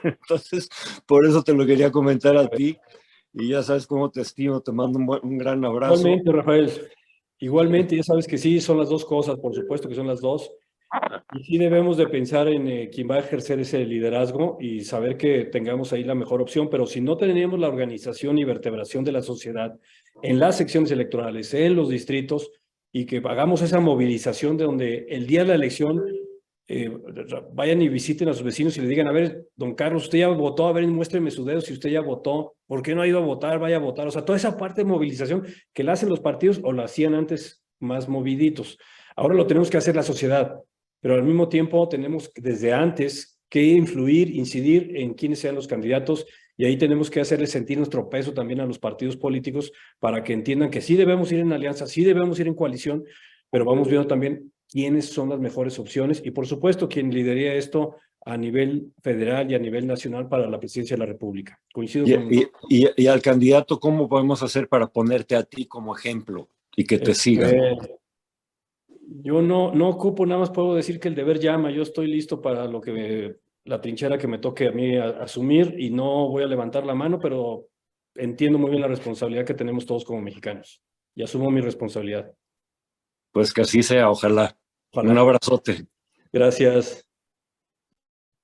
M: Entonces, por eso te lo quería comentar a ti. Y ya sabes cómo te estimo, te mando un gran abrazo.
B: Igualmente, Rafael. Igualmente, ya sabes que sí, son las dos cosas, por supuesto que son las dos. Y sí debemos de pensar en quién va a ejercer ese liderazgo y saber que tengamos ahí la mejor opción, pero si no tenemos la organización y vertebración de la sociedad en las secciones electorales, en los distritos, y que hagamos esa movilización de donde el día de la elección vayan y visiten a sus vecinos y le digan, a ver, don Carlos, usted ya votó, a ver, muéstreme su dedo si usted ya votó, ¿por qué no ha ido a votar? Vaya a votar. O sea, toda esa parte de movilización que la hacen los partidos o la hacían antes más moviditos. Ahora lo tenemos que hacer la sociedad, pero al mismo tiempo tenemos desde antes que influir, incidir en quiénes sean los candidatos, y ahí tenemos que hacerle sentir nuestro peso también a los partidos políticos para que entiendan que sí debemos ir en alianza, sí debemos ir en coalición, pero vamos viendo también quiénes son las mejores opciones y, por supuesto, quien lideraría esto a nivel federal y a nivel nacional para la presidencia de la República. Coincido con...
M: Y al candidato, ¿cómo podemos hacer para ponerte a ti como ejemplo y que te sigan?
B: Yo no ocupo, nada más puedo decir que el deber llama. Yo estoy listo para la trinchera que me toque a mí asumir y no voy a levantar la mano, pero entiendo muy bien la responsabilidad que tenemos todos como mexicanos y asumo mi responsabilidad.
M: Pues que así sea, ojalá. Un abrazote.
B: Gracias.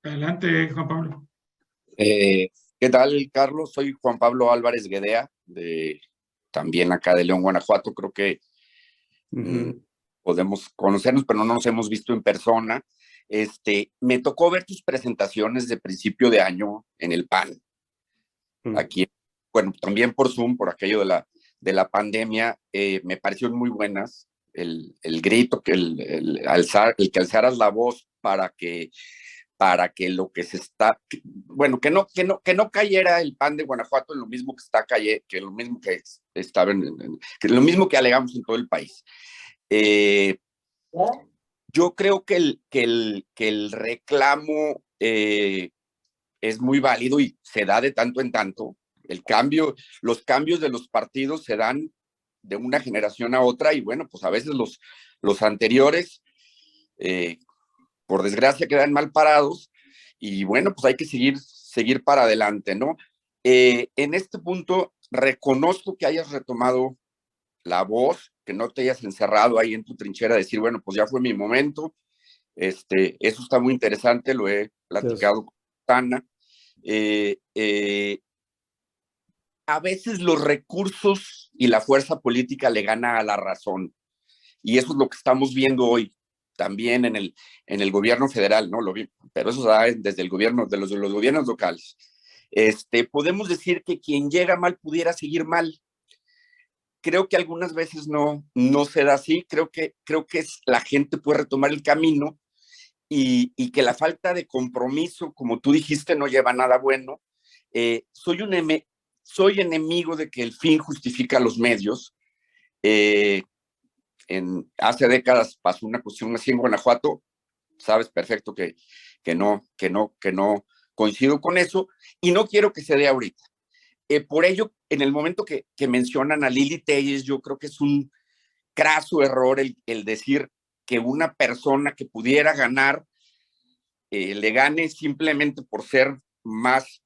A: Adelante, Juan Pablo.
N: ¿Qué tal, Carlos? Soy Juan Pablo Álvarez Guedea, también acá de León, Guanajuato. Creo que podemos conocernos, pero no nos hemos visto en persona. Me tocó ver tus presentaciones de principio de año en el PAN. Aquí, bueno, también por Zoom, por aquello de la pandemia, me parecieron muy buenas. El grito, el que alzaras la voz para que lo que se está, bueno, que no cayera el PAN de Guanajuato en lo mismo que está que lo mismo que estaba que lo mismo que alegamos en todo el país. Yo creo que el reclamo es muy válido y se da de tanto en tanto. Los cambios de los partidos se dan de una generación a otra y bueno, pues a veces los anteriores, por desgracia, quedan mal parados y bueno, pues hay que seguir para adelante, ¿no? En este punto reconozco que hayas retomado la voz, que no te hayas encerrado ahí en tu trinchera, decir, bueno, pues ya fue mi momento. Eso está muy interesante, lo he platicado con Tana. A veces los recursos y la fuerza política le gana a la razón. Y eso es lo que estamos viendo hoy también en el gobierno federal, ¿no? Pero eso se da desde el gobierno, de los gobiernos locales. Podemos decir que quien llega mal pudiera seguir mal. Creo que algunas veces no se da así. Creo que la gente puede retomar el camino y que la falta de compromiso, como tú dijiste, no lleva a nada bueno. Soy enemigo de que el fin justifica los medios. Hace décadas pasó una cuestión así en Guanajuato. Sabes perfecto que no coincido con eso y no quiero que se dé ahorita. Por ello, en el momento que mencionan a Lili Téllez, yo creo que es un craso error el decir que una persona que pudiera ganar le gane simplemente por ser más,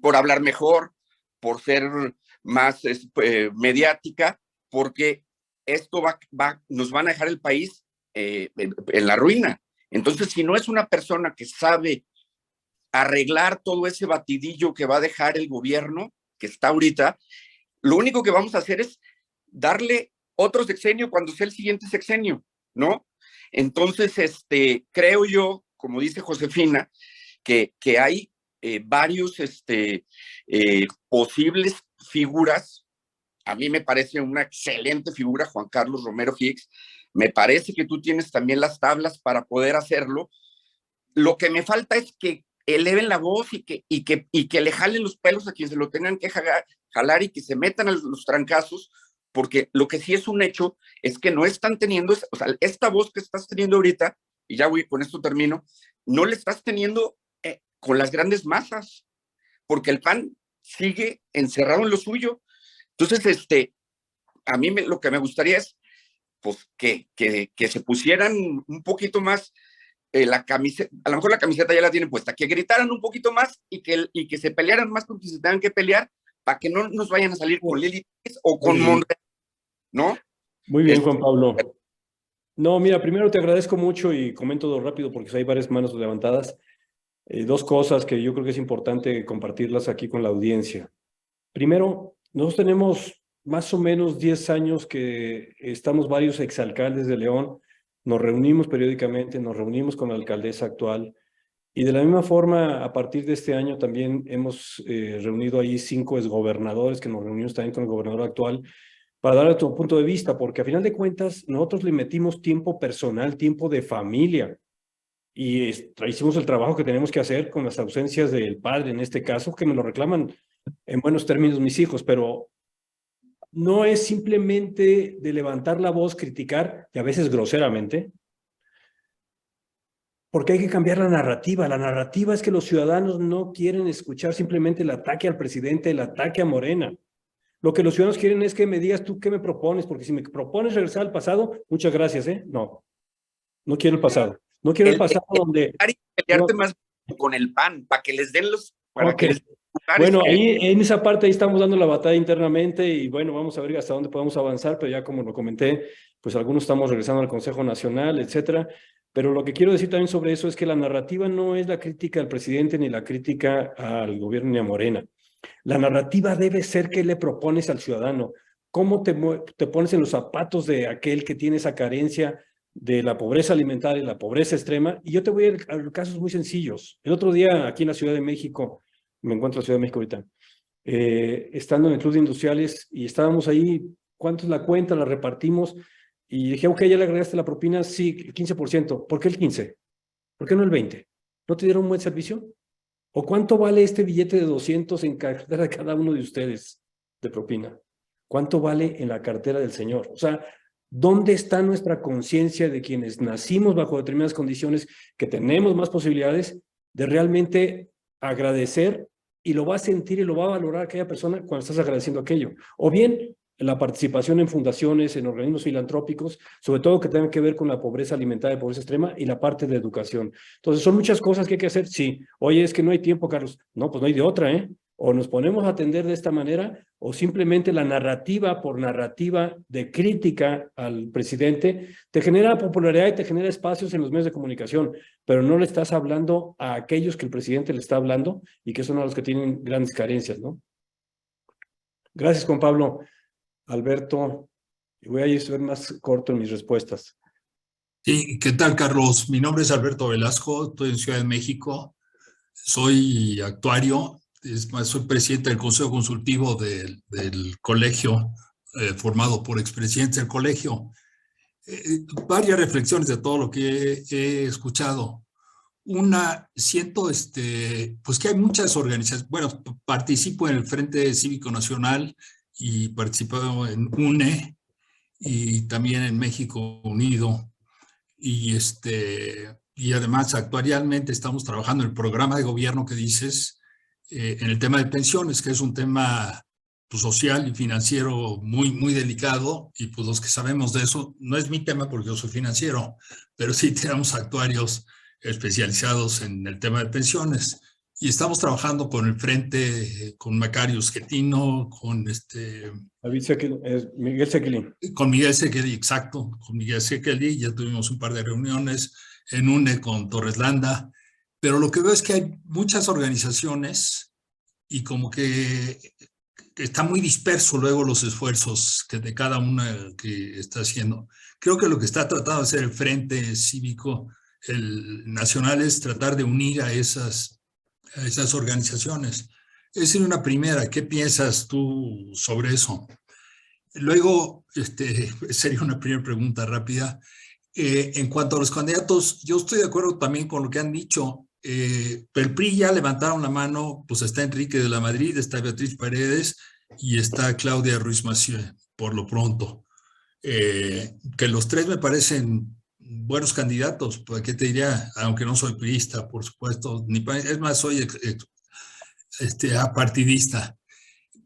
N: por hablar mejor, por ser más mediática, porque esto nos van a dejar el país en la ruina. Entonces, si no es una persona que sabe arreglar todo ese batidillo que va a dejar el gobierno que está ahorita, lo único que vamos a hacer es darle otro sexenio cuando sea el siguiente sexenio, ¿no? Entonces, creo yo, como dice Josefina, que hay varios posibles figuras. A mí me parece una excelente figura Juan Carlos Romero Hicks. Me parece que tú tienes también las tablas para poder hacerlo. Lo que me falta es que eleven la voz y que le jalen los pelos a quien se lo tengan que jalar y que se metan a los trancazos, porque lo que sí es un hecho es que no están teniendo, o sea, esta voz que estás teniendo ahorita, y ya con esto termino, no le estás teniendo con las grandes masas, porque el PAN sigue encerrado en lo suyo. Entonces, a mí lo que me gustaría es pues, que se pusieran un poquito más la camiseta, a lo mejor la camiseta ya la tienen puesta, que gritaran un poquito más y que se pelearan más con quien se tengan que pelear para que no nos vayan a salir con Lili o con Monreal, ¿no?
B: Muy bien, Juan Pablo. No, mira, primero te agradezco mucho y comento todo rápido porque hay varias manos levantadas. Dos cosas que yo creo que es importante compartirlas aquí con la audiencia. Primero, nosotros tenemos más o menos 10 años que estamos varios exalcaldes de León, nos reunimos periódicamente, nos reunimos con la alcaldesa actual y de la misma forma, a partir de este año también hemos reunido ahí 5 exgobernadores que nos reunimos también con el gobernador actual para dar tu punto de vista, porque a final de cuentas nosotros le metimos tiempo personal, tiempo de familia y hicimos el trabajo que tenemos que hacer con las ausencias del padre en este caso, que me lo reclaman en buenos términos mis hijos, pero no es simplemente de levantar la voz, criticar, y a veces groseramente, porque hay que cambiar la narrativa. La narrativa es que los ciudadanos no quieren escuchar simplemente el ataque al presidente, el ataque a Morena. Lo que los ciudadanos quieren es que me digas tú qué me propones, porque si me propones regresar al pasado, muchas gracias, No quiero el pasado. No quiero el pasado donde...
N: Pelearte más con el PAN, para que les den los...
B: Bueno, ahí en esa parte ahí estamos dando la batalla internamente y bueno, vamos a ver hasta dónde podemos avanzar, pero ya como lo comenté, pues algunos estamos regresando al Consejo Nacional, etcétera. Pero lo que quiero decir también sobre eso es que la narrativa no es la crítica al presidente ni la crítica al gobierno ni a Morena. La narrativa debe ser qué le propones al ciudadano, cómo te pones en los zapatos de aquel que tiene esa carencia de la pobreza alimentaria y la pobreza extrema. Y yo te voy a casos muy sencillos. El otro día aquí en la Ciudad de México, me encuentro en la Ciudad de México ahorita, estando en el Club de Industriales y estábamos ahí, ¿cuánto es la cuenta? La repartimos y dije, ok, ¿ya le agregaste la propina? Sí, el 15%. ¿Por qué el 15%? ¿Por qué no el 20%? ¿No te dieron un buen servicio? ¿O cuánto vale este billete de 200 en cartera de cada uno de ustedes de propina? ¿Cuánto vale en la cartera del señor? O sea,
M: ¿Dónde está nuestra conciencia de quienes nacimos bajo determinadas condiciones, que tenemos más posibilidades de realmente agradecer, y lo va a sentir y lo va a valorar aquella persona cuando estás agradeciendo aquello? O bien, la participación en fundaciones, en organismos filantrópicos, sobre todo que tengan que ver con la pobreza alimentaria, pobreza extrema, y la parte de educación. Entonces, son muchas cosas que hay que hacer. Sí, oye, es que no hay tiempo, Carlos. No, pues no hay de otra, ¿eh? O nos ponemos a atender de esta manera, o simplemente la narrativa por narrativa de crítica al presidente te genera popularidad y te genera espacios en los medios de comunicación, pero no le estás hablando a aquellos que el presidente le está hablando y que son a los que tienen grandes carencias, ¿no? Gracias, Juan Pablo. Alberto, voy a ser más corto en mis respuestas.
O: Sí, ¿qué tal, Carlos? Mi nombre es Alberto Velasco, estoy en Ciudad de México, soy actuario, es más, soy presidente del Consejo Consultivo del colegio, formado por expresidentes del colegio. Varias reflexiones de todo lo que he escuchado. Una, siento pues que hay muchas organizaciones, bueno, participo en el Frente Cívico Nacional y participo en UNE y también en México Unido. Y además actualmente estamos trabajando en el programa de gobierno que dices, en el tema de pensiones, que es un tema pues, social y financiero muy delicado, y pues los que sabemos de eso, no es mi tema porque yo soy financiero, pero sí tenemos actuarios especializados en el tema de pensiones. Y estamos trabajando con el frente, con Macario Schettino, con
M: Miguel Sekeli.
O: Con Miguel Sekeli, exacto, con Miguel Sekeli. Ya tuvimos un par de reuniones en UNE con Torres Landa. Pero lo que veo es que hay muchas organizaciones y como que está muy disperso luego los esfuerzos que de cada una que está haciendo. Creo que lo que está tratando de hacer el Frente Cívico el Nacional es tratar de unir a esas organizaciones. Esa es una primera. ¿Qué piensas tú sobre eso? Luego, sería una primera pregunta rápida. En cuanto a los candidatos, yo estoy de acuerdo también con lo que han dicho. El PRI ya levantaron la mano, pues está Enrique de la Madrid, está Beatriz Paredes y está Claudia Ruiz Massieu, por lo pronto. Que los tres me parecen buenos candidatos, pues, ¿qué te diría? Aunque no soy priista, por supuesto, es más, soy apartidista.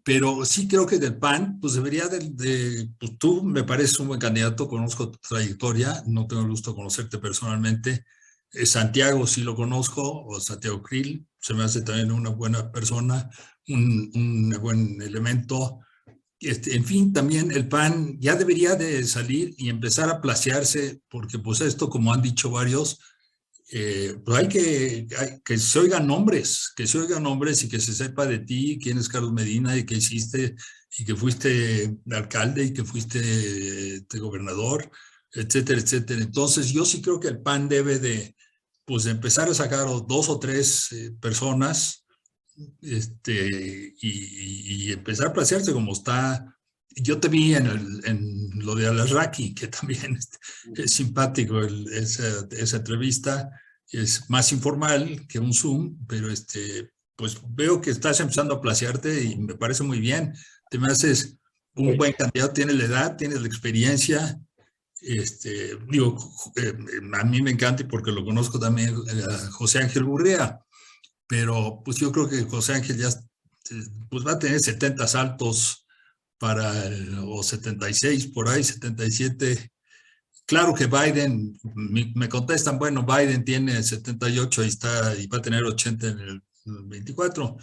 O: Pero sí creo que del PAN, pues debería pues tú me pareces un buen candidato, conozco tu trayectoria, no tengo el gusto de conocerte personalmente. Santiago sí lo conozco, o Santiago Krill, se me hace también una buena persona, un buen elemento. En fin, también el PAN ya debería de salir y empezar a placearse, porque pues esto, como han dicho varios, pues hay que se oigan nombres, y que se sepa de ti, quién es Carlos Medina y qué hiciste, y que fuiste alcalde y que fuiste gobernador, etcétera, etcétera. Entonces yo sí creo que el PAN debe de pues empezar a sacar 2 o 3 personas y empezar a placearse como está. Yo te vi en lo de Alasraqui, que también es simpático esa entrevista, es más informal que un Zoom, pero pues veo que estás empezando a placearte y me parece muy bien. Te me haces un buen candidato, tienes la edad, tienes la experiencia. A mí me encanta y porque lo conozco también a José Ángel Gurría, pero pues yo creo que José Ángel ya pues va a tener 70 saltos o 76 por ahí, 77. Claro que Biden, me contestan, bueno, Biden tiene 78 y va a tener 80 en el 24.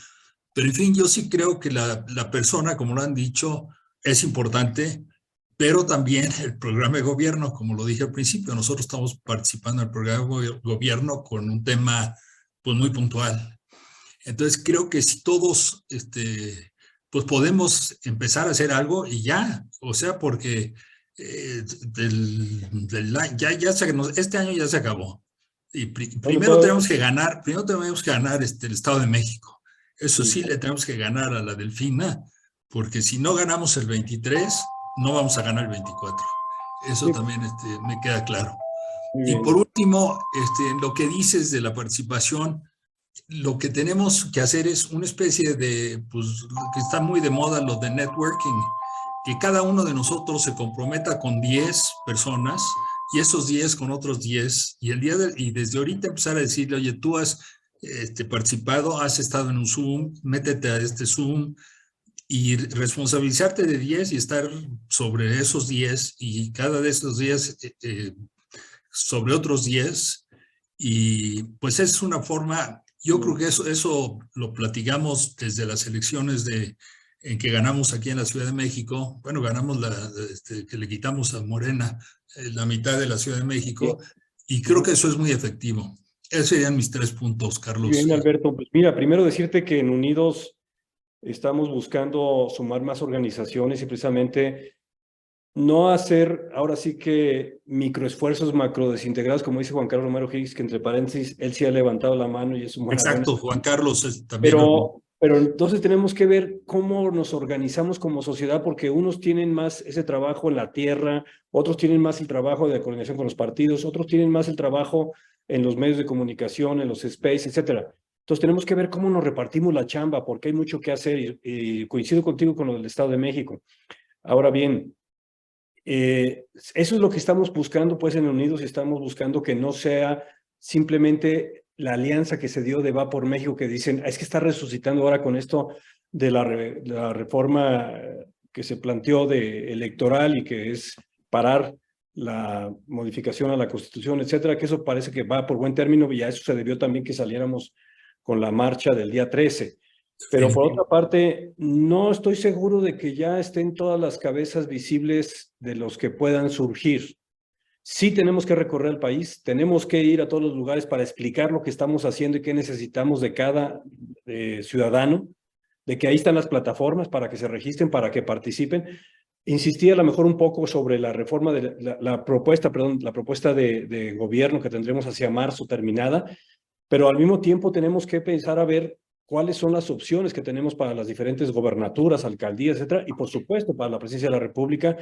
O: Pero en fin, yo sí creo que la persona, como lo han dicho, es importante, pero también el programa de gobierno, como lo dije al principio, nosotros estamos participando en el programa de gobierno con un tema pues muy puntual. Entonces creo que si todos pues podemos empezar a hacer algo y ya, o sea, porque este año ya se acabó. Y primero tenemos que ganar, el Estado de México. Eso sí, le tenemos que ganar a la Delfina, porque si no ganamos el 23, no vamos a ganar el 24. Eso también me queda claro. Y por último, lo que dices de la participación, lo que tenemos que hacer es una especie de, pues, lo que está muy de moda, lo de networking, que cada uno de nosotros se comprometa con 10 personas y esos 10 con otros 10 y, y desde ahorita empezar a decirle, oye, tú has participado, has estado en un Zoom, métete a este Zoom y responsabilizarte de 10 y estar sobre esos 10 y cada de esos 10 sobre otros 10 y pues es una forma, yo creo que eso lo platicamos desde las elecciones en que ganamos aquí en la Ciudad de México, bueno, ganamos que le quitamos a Morena la mitad de la Ciudad de México y creo que eso es muy efectivo. Esos serían mis 3 puntos, Carlos.
B: Bien, Alberto, pues mira, primero decirte que en Unidos estamos buscando sumar más organizaciones y precisamente no hacer ahora sí que microesfuerzos macro desintegrados, como dice Juan Carlos Romero Higgs, que entre paréntesis, él sí ha levantado la mano y es un buen
O: Exacto, Juan Carlos también.
B: Pero entonces tenemos que ver cómo nos organizamos como sociedad, porque unos tienen más ese trabajo en la tierra, otros tienen más el trabajo de coordinación con los partidos, otros tienen más el trabajo en los medios de comunicación, en los space, etcétera. Entonces tenemos que ver cómo nos repartimos la chamba, porque hay mucho que hacer y coincido contigo con lo del Estado de México. Ahora bien, eso es lo que estamos buscando pues en Unidos y estamos buscando que no sea simplemente la alianza que se dio de Va por México, que dicen, es que está resucitando ahora con esto de la reforma que se planteó de electoral y que es parar la modificación a la Constitución, etcétera, que eso parece que va por buen término y a eso se debió también que saliéramos con la marcha del día 13. Pero por otra parte, no estoy seguro de que ya estén todas las cabezas visibles de los que puedan surgir. Sí tenemos que recorrer el país, tenemos que ir a todos los lugares para explicar lo que estamos haciendo y qué necesitamos de cada ciudadano, de que ahí están las plataformas para que se registren, para que participen. Insistí a lo mejor un poco sobre la reforma de la propuesta de gobierno que tendremos hacia marzo terminada, pero al mismo tiempo tenemos que pensar a ver cuáles son las opciones que tenemos para las diferentes gobernaturas, alcaldías, etcétera, y por supuesto para la presidencia de la República.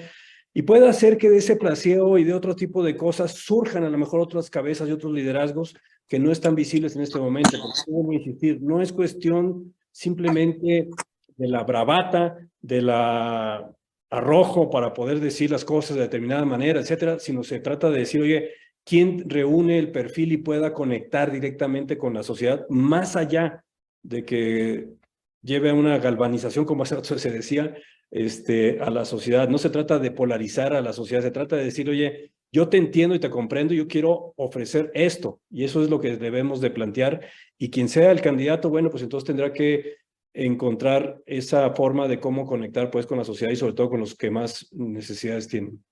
B: Y puede hacer que de ese placeo y de otro tipo de cosas surjan a lo mejor otras cabezas y otros liderazgos que no están visibles en este momento. Porque debo insistir, no es cuestión simplemente de la bravata, de la arrojo para poder decir las cosas de determinada manera, etcétera, sino se trata de decir, oye, ¿quién reúne el perfil y pueda conectar directamente con la sociedad más allá de que lleve a una galvanización, como hace rato se decía, a la sociedad? No se trata de polarizar a la sociedad, se trata de decir, oye, yo te entiendo y te comprendo, yo quiero ofrecer esto, y eso es lo que debemos de plantear, y quien sea el candidato, bueno, pues entonces tendrá que encontrar esa forma de cómo conectar pues con la sociedad y sobre todo con los que más necesidades tienen.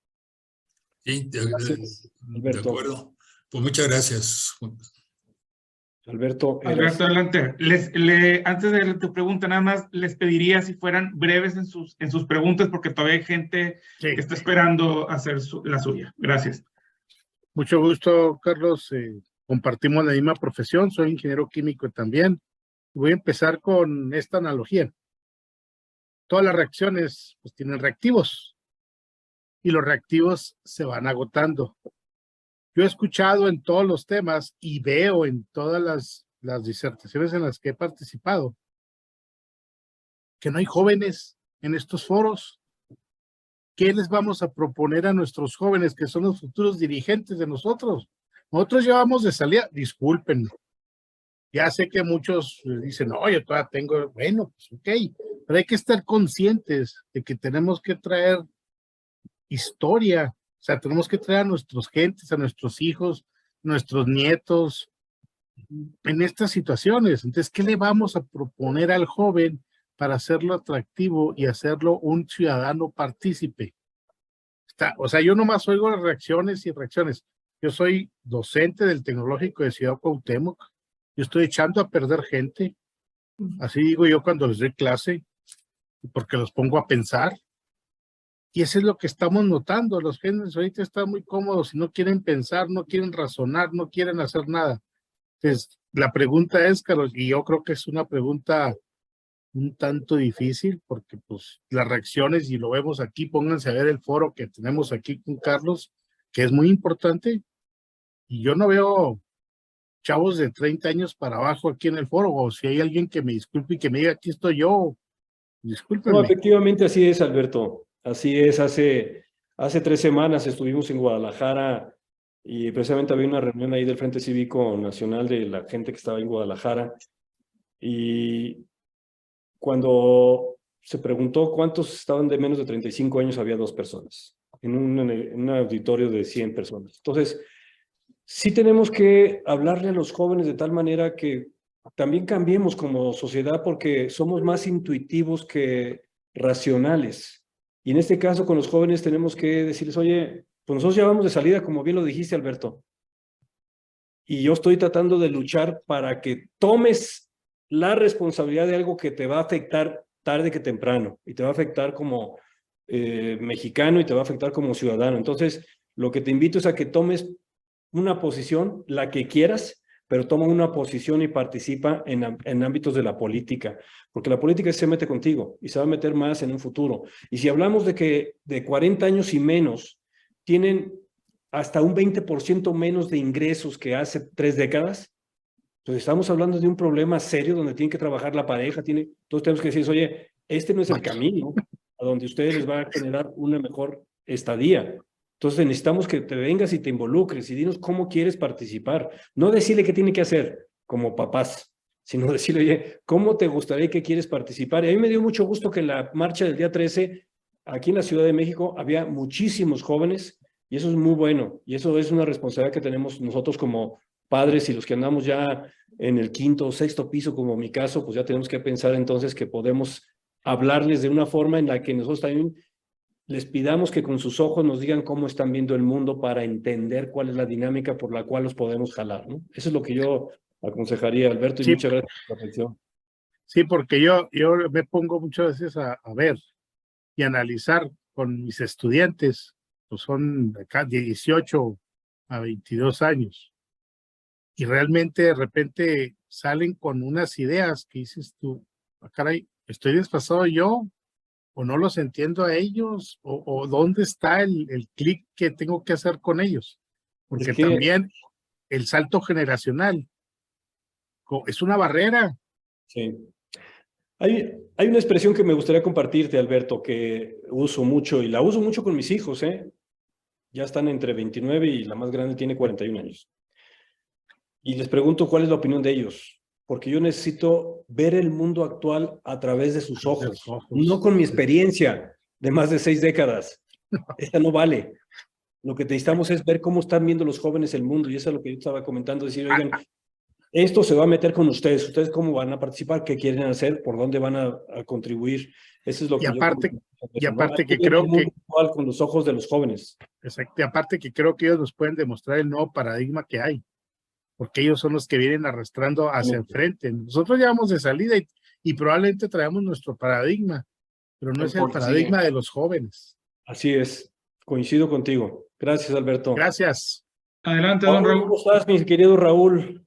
O: Sí, de acuerdo. Pues muchas gracias.
B: Alberto,
A: adelante. Antes de tu pregunta, nada más les pediría si fueran breves en sus preguntas, porque todavía hay gente que está esperando hacer la suya. Gracias.
J: Mucho gusto, Carlos. Compartimos la misma profesión, soy ingeniero químico también. Voy a empezar con esta analogía. Todas las reacciones pues, tienen reactivos y los reactivos se van agotando. Yo he escuchado en todos los temas y veo en todas las disertaciones en las que he participado que no hay jóvenes en estos foros. ¿Qué les vamos a proponer a nuestros jóvenes que son los futuros dirigentes de nosotros? Nosotros llevamos de salida, discúlpenme. Ya sé que muchos dicen, no, yo todavía tengo, bueno, pues ok, pero hay que estar conscientes de que tenemos que traer historia, o sea, tenemos que traer a nuestros gentes, a nuestros hijos, nuestros nietos, en estas situaciones. Entonces, ¿qué le vamos a proponer al joven para hacerlo atractivo y hacerlo un ciudadano partícipe? O sea, yo nomás oigo reacciones y reacciones. Yo soy docente del Tecnológico de Ciudad Cuauhtémoc. Yo estoy echando a perder gente. Así digo yo cuando les doy clase, porque los pongo a pensar. Y eso es lo que estamos notando. Los jóvenes ahorita están muy cómodos y no quieren pensar, no quieren razonar, no quieren hacer nada. Entonces, la pregunta es, Carlos, y yo creo que es una pregunta un tanto difícil, porque pues las reacciones, y lo vemos aquí, pónganse a ver el foro que tenemos aquí con Carlos, que es muy importante, y yo no veo chavos de 30 años para abajo aquí en el foro, o si hay alguien que me disculpe y que me diga, aquí estoy yo, discúlpenme.
B: No, efectivamente así es, Alberto.
M: Así es, hace 3 semanas estuvimos en Guadalajara y precisamente había una reunión ahí del Frente Cívico Nacional de la gente que estaba en Guadalajara. Y cuando se preguntó cuántos estaban de menos de 35 años, había 2 personas en un auditorio de 100 personas. Entonces, sí tenemos que hablarle a los jóvenes de tal manera que también cambiemos como sociedad, porque somos más intuitivos que racionales. Y en este caso con los jóvenes tenemos que decirles, oye, pues nosotros ya vamos de salida, como bien lo dijiste, Alberto. Y yo estoy tratando de luchar para que tomes la responsabilidad de algo que te va a afectar tarde que temprano, y te va a afectar como mexicano y te va a afectar como ciudadano. Entonces, lo que te invito es a que tomes una posición, la que quieras, pero toma una posición y participa en ámbitos de la política, porque la política se mete contigo y se va a meter más en un futuro. Y si hablamos de que de 40 años y menos tienen hasta un 20% menos de ingresos que hace 3 décadas, pues estamos hablando de un problema serio donde tiene que trabajar la pareja. Entonces tenemos que decir, oye, este no es el camino a donde ustedes les va a generar una mejor estadía. Entonces necesitamos que te vengas y te involucres y dinos cómo quieres participar. No decirle qué tiene que hacer como papás, sino decirle, oye, ¿cómo te gustaría que quieres participar? Y a mí me dio mucho gusto que en la marcha del día 13, aquí en la Ciudad de México, había muchísimos jóvenes, y eso es muy bueno. Y eso es una responsabilidad que tenemos nosotros como padres, y los que andamos ya en el 5º o 6º piso, como mi caso, pues ya tenemos que pensar entonces que podemos hablarles de una forma en la que nosotros también les pidamos que con sus ojos nos digan cómo están viendo el mundo para entender cuál es la dinámica por la cual los podemos jalar, ¿no? Eso es lo que yo aconsejaría, Alberto, y
J: sí,
M: muchas gracias por la atención.
J: Sí, porque yo me pongo muchas veces a ver y analizar con mis estudiantes, pues son de 18 a 22 años, y realmente de repente salen con unas ideas que dices tú, caray, ¿estoy desfasado yo? ¿O no los entiendo a ellos? ¿O dónde está el clic que tengo que hacer con ellos? Porque también el salto generacional es una barrera.
M: Sí. Hay una expresión que me gustaría compartirte, Alberto, que uso mucho, y la uso mucho con mis hijos, ¿eh? Ya están entre 29 y la más grande tiene 41 años. Y les pregunto cuál es la opinión de ellos, porque yo necesito ver el mundo actual a través de sus ojos, no con mi experiencia de más de 6 décadas. Esta no vale. Lo que necesitamos es ver cómo están viendo los jóvenes el mundo, y eso es lo que yo estaba comentando, decir, oigan, esto se va a meter con ustedes. ¿Ustedes cómo van a participar? ¿Qué quieren hacer? ¿Por dónde van a contribuir? Eso es lo que
J: aparte que creo que
M: con los ojos de los jóvenes.
J: Exacto. Y aparte que creo que ellos nos pueden demostrar el nuevo paradigma que hay, porque ellos son los que vienen arrastrando hacia enfrente. Nosotros ya vamos de salida y probablemente traemos nuestro paradigma, pero no es el paradigma de los jóvenes.
M: Así es. Coincido contigo. Gracias, Alberto.
J: Gracias.
A: Adelante, don Raúl.
M: ¿Cómo estás, mi querido Raúl?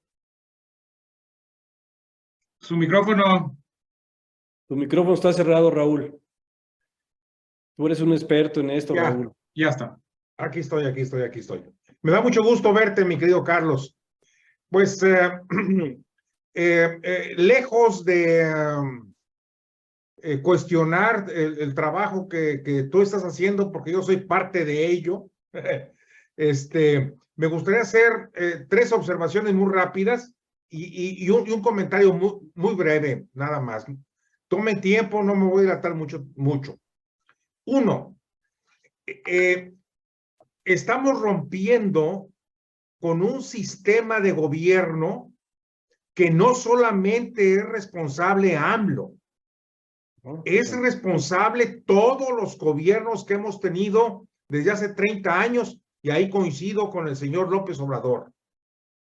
A: Su micrófono.
M: Tu micrófono está cerrado, Raúl. Tú eres un experto en esto,
P: ya,
M: Raúl.
P: Ya está. Aquí estoy. Me da mucho gusto verte, mi querido Carlos. Pues lejos de cuestionar el trabajo que tú estás haciendo, porque yo soy parte de ello, me gustaría hacer 3 observaciones muy rápidas y un comentario muy breve, nada más. Tome tiempo, no me voy a dilatar mucho. 1, estamos rompiendo con un sistema de gobierno que no solamente es responsable AMLO, es responsable todos los gobiernos que hemos tenido desde hace 30 años, y ahí coincido con el señor López Obrador,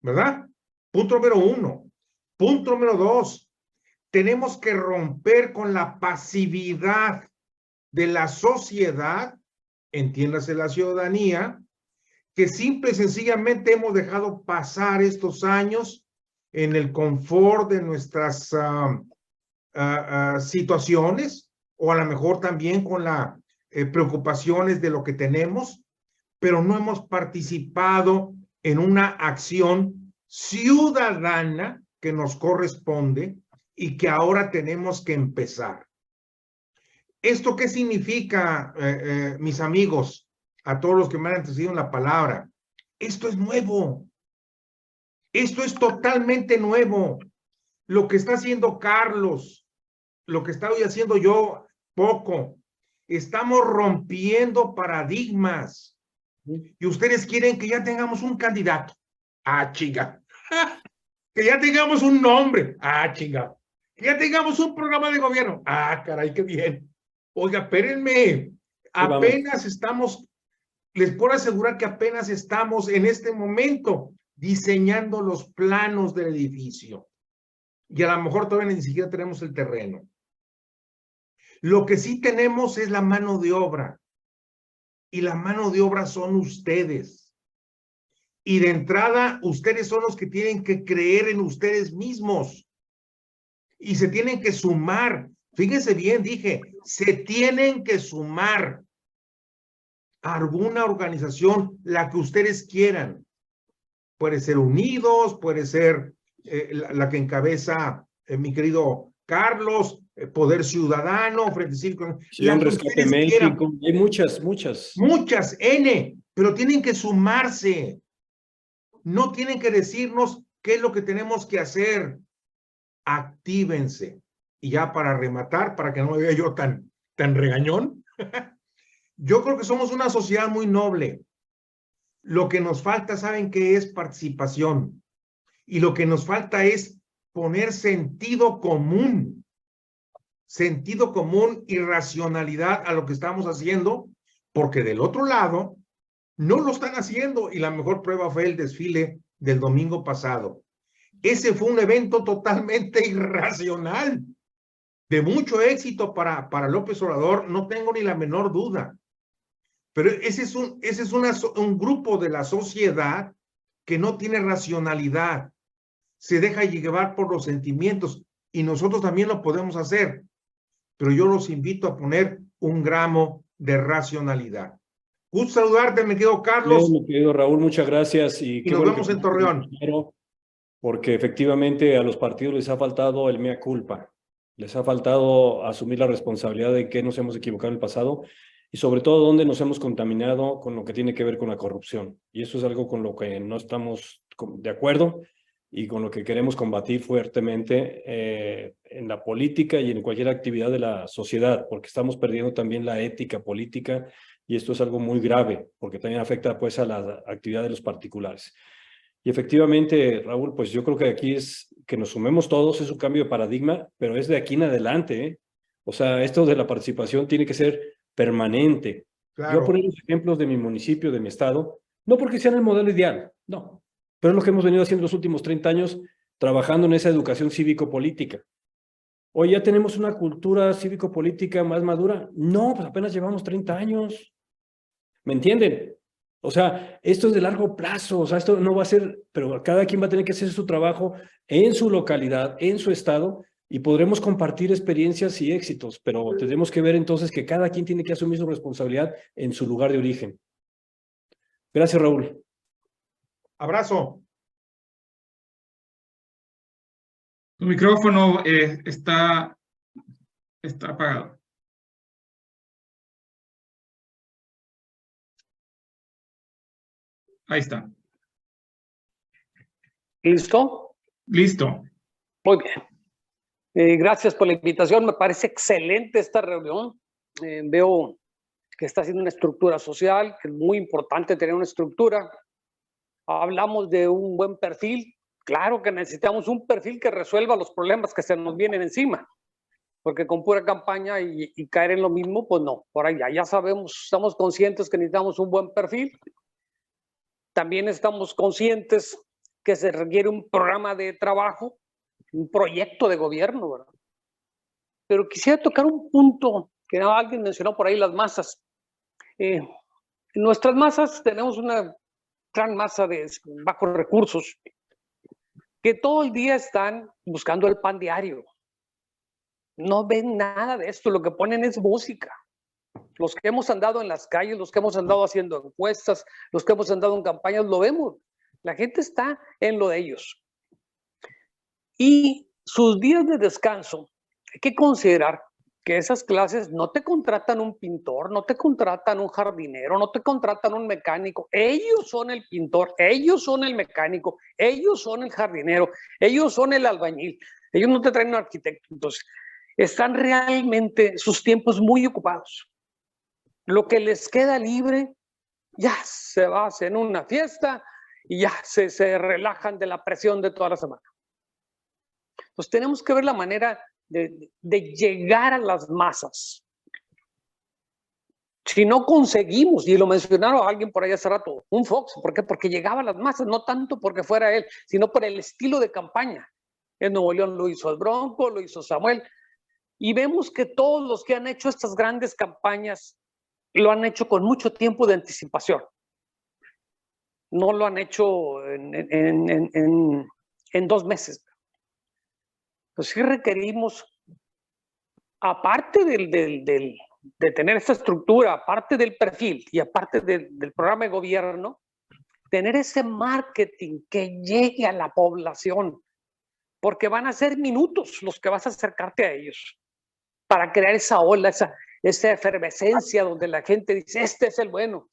P: ¿verdad? Punto número 1. Punto número 2, tenemos que romper con la pasividad de la sociedad, entiéndase la ciudadanía, que simple y sencillamente hemos dejado pasar estos años en el confort de nuestras situaciones, o a lo mejor también con las preocupaciones de lo que tenemos, pero no hemos participado en una acción ciudadana que nos corresponde y que ahora tenemos que empezar. ¿Esto qué significa, mis amigos, a todos los que me han antecedido en la palabra? Esto es nuevo. Esto es totalmente nuevo. Lo que está haciendo Carlos, lo que estoy haciendo yo, poco. Estamos rompiendo paradigmas. Y ustedes quieren que ya tengamos un candidato. Ah, chinga. Que ya tengamos un nombre. Ah, chinga. Que ya tengamos un programa de gobierno. Ah, caray, qué bien. Oiga, espérenme. Apenas estamos, les puedo asegurar que apenas estamos en este momento diseñando los planos del edificio. Y a lo mejor todavía ni siquiera tenemos el terreno. Lo que sí tenemos es la mano de obra. Y la mano de obra son ustedes. Y de entrada, ustedes son los que tienen que creer en ustedes mismos. Y se tienen que sumar. Fíjense bien, dije, se tienen que sumar a alguna organización, la que ustedes quieran. Puede ser Unidos, puede ser la que encabeza mi querido Carlos, Poder Ciudadano, Frente Cívico.
B: Rescate México, hay muchas.
P: Muchas, N, pero tienen que sumarse. No tienen que decirnos qué es lo que tenemos que hacer. Actívense. Y ya para rematar, para que no me vea yo tan regañón, yo creo que somos una sociedad muy noble. Lo que nos falta, ¿saben qué es? Participación. Y lo que nos falta es poner sentido común y racionalidad a lo que estamos haciendo, porque del otro lado no lo están haciendo, y la mejor prueba fue el desfile del domingo pasado. Ese fue un evento totalmente irracional, de mucho éxito para López Obrador, no tengo ni la menor duda. Pero ese es un grupo de la sociedad que no tiene racionalidad, se deja llevar por los sentimientos, y nosotros también lo podemos hacer, pero yo los invito a poner un gramo de racionalidad. Gusto saludarte, mi querido Carlos.
B: Bien, mi querido Raúl, muchas gracias. Y
P: nos vemos en Torreón.
B: Porque efectivamente a los partidos les ha faltado el mea culpa. Les ha faltado asumir la responsabilidad de que nos hemos equivocado en el pasado y sobre todo dónde nos hemos contaminado con lo que tiene que ver con la corrupción. Y eso es algo con lo que no estamos de acuerdo y con lo que queremos combatir fuertemente en la política y en cualquier actividad de la sociedad, porque estamos perdiendo también la ética política y esto es algo muy grave, porque también afecta pues a la actividad de los particulares. Y efectivamente, Raúl, pues yo creo que aquí es que nos sumemos todos, es un cambio de paradigma, pero es de aquí en adelante, ¿eh? O sea, esto de la participación tiene que ser permanente. Claro. Yo poner los ejemplos de mi municipio, de mi estado, no porque sean el modelo ideal, no, pero es lo que hemos venido haciendo los últimos 30 años, trabajando en esa educación cívico-política. Hoy ya tenemos una cultura cívico-política más madura. No, pues apenas llevamos 30 años. ¿Me entienden? O sea, esto es de largo plazo, o sea, esto no va a ser, pero cada quien va a tener que hacer su trabajo en su localidad, en su estado, y podremos compartir experiencias y éxitos, pero tenemos que ver entonces que cada quien tiene que asumir su responsabilidad en su lugar de origen. Gracias, Raúl.
P: Abrazo.
A: Tu micrófono está apagado. Ahí está.
Q: ¿Listo?
A: Listo.
Q: Muy bien. Gracias por la invitación. Me parece excelente esta reunión. Veo que está haciendo una estructura social, que es muy importante tener una estructura. Hablamos de un buen perfil. Claro que necesitamos un perfil que resuelva los problemas que se nos vienen encima. Porque con pura campaña y caer en lo mismo, pues no. Por allá ya sabemos, estamos conscientes que necesitamos un buen perfil. También estamos conscientes que se requiere un programa de trabajo, un proyecto de gobierno, ¿verdad? Pero quisiera tocar un punto que alguien mencionó por ahí, las masas. En nuestras masas tenemos una gran masa de bajos recursos que todo el día están buscando el pan diario. No ven nada de esto, lo que ponen es música. Los que hemos andado en las calles, los que hemos andado haciendo encuestas, los que hemos andado en campañas, lo vemos. La gente está en lo de ellos. Y sus días de descanso, hay que considerar que esas clases no te contratan un pintor, no te contratan un jardinero, no te contratan un mecánico. Ellos son el pintor, ellos son el mecánico, ellos son el jardinero, ellos son el albañil. Ellos no te traen un arquitecto. Entonces, están realmente sus tiempos muy ocupados. Lo que les queda libre, ya se va a hacer una fiesta y ya se relajan de la presión de toda la semana. Entonces, tenemos que ver la manera de llegar a las masas. Si no conseguimos, y lo mencionaron alguien por ahí hace rato, un Fox, ¿por qué? Porque llegaba a las masas, no tanto porque fuera él, sino por el estilo de campaña. En Nuevo León lo hizo el Bronco, lo hizo Samuel, y vemos que todos los que han hecho estas grandes campañas lo han hecho con mucho tiempo de anticipación. No lo han hecho en 2 meses. Pues sí requerimos, aparte de tener esta estructura, aparte del perfil y aparte del programa de gobierno, tener ese marketing que llegue a la población, porque van a ser minutos los que vas a acercarte a ellos para crear esa ola, esa efervescencia donde la gente dice, este es el bueno.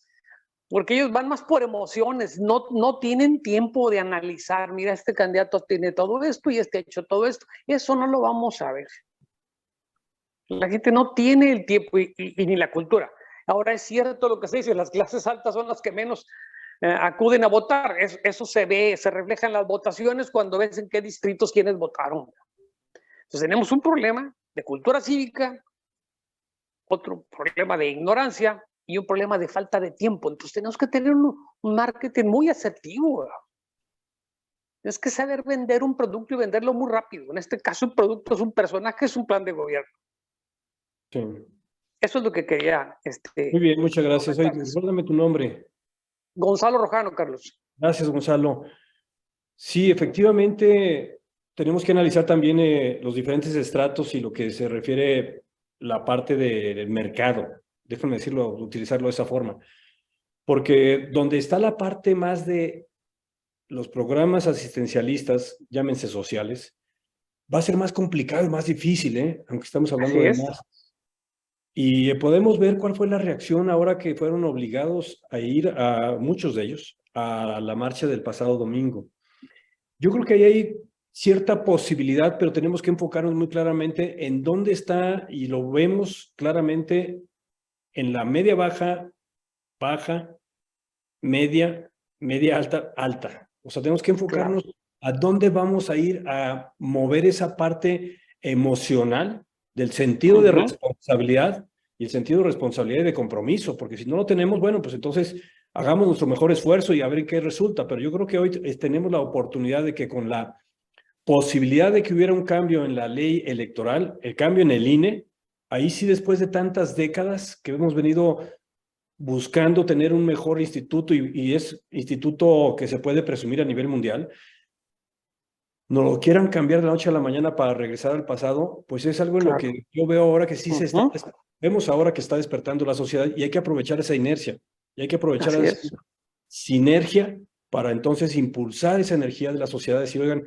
Q: Porque ellos van más por emociones, no tienen tiempo de analizar, mira, este candidato tiene todo esto y este ha hecho todo esto. Eso no lo vamos a ver. La gente no tiene el tiempo y ni la cultura. Ahora es cierto lo que se dice, las clases altas son las que menos acuden a votar. Eso se ve, se refleja en las votaciones cuando ves en qué distritos quienes votaron. Entonces tenemos un problema de cultura cívica, otro problema de ignorancia, y un problema de falta de tiempo. Entonces tenemos que tener un marketing muy asertivo. Tienes que saber vender un producto y venderlo muy rápido. En este caso el producto es un personaje, es un plan de gobierno.
B: Sí.
Q: Eso es lo que quería.
B: Muy bien, muchas gracias. Oye, recuérdame tu nombre.
Q: Gonzalo Rojano, Carlos.
B: Gracias, Gonzalo. Sí, efectivamente, tenemos que analizar también los diferentes estratos y lo que se refiere la parte del mercado. Déjame decirlo, utilizarlo de esa forma. Porque donde está la parte más de los programas asistencialistas, llámense sociales, va a ser más complicado y más difícil, aunque estamos hablando de más. Y podemos ver cuál fue la reacción ahora que fueron obligados a ir a muchos de ellos a la marcha del pasado domingo. Yo creo que ahí hay cierta posibilidad, pero tenemos que enfocarnos muy claramente en dónde está, y lo vemos claramente en la media baja, media alta, alta. O sea, tenemos que enfocarnos a dónde vamos a ir a mover esa parte emocional del sentido de responsabilidad y el sentido de responsabilidad y de compromiso, porque si no lo tenemos, bueno, pues entonces hagamos nuestro mejor esfuerzo y a ver qué resulta. Pero yo creo que hoy tenemos la oportunidad de que con la posibilidad de que hubiera un cambio en la ley electoral, el cambio en el INE, ahí sí, después de tantas décadas que hemos venido buscando tener un mejor instituto, y es instituto que se puede presumir a nivel mundial, no lo quieran cambiar de la noche a la mañana para regresar al pasado, pues es algo en lo que yo veo ahora que sí vemos ahora que está despertando la sociedad, y hay que aprovechar esa inercia, y hay que aprovechar esa sinergia para entonces impulsar esa energía de la sociedad, decir, oigan,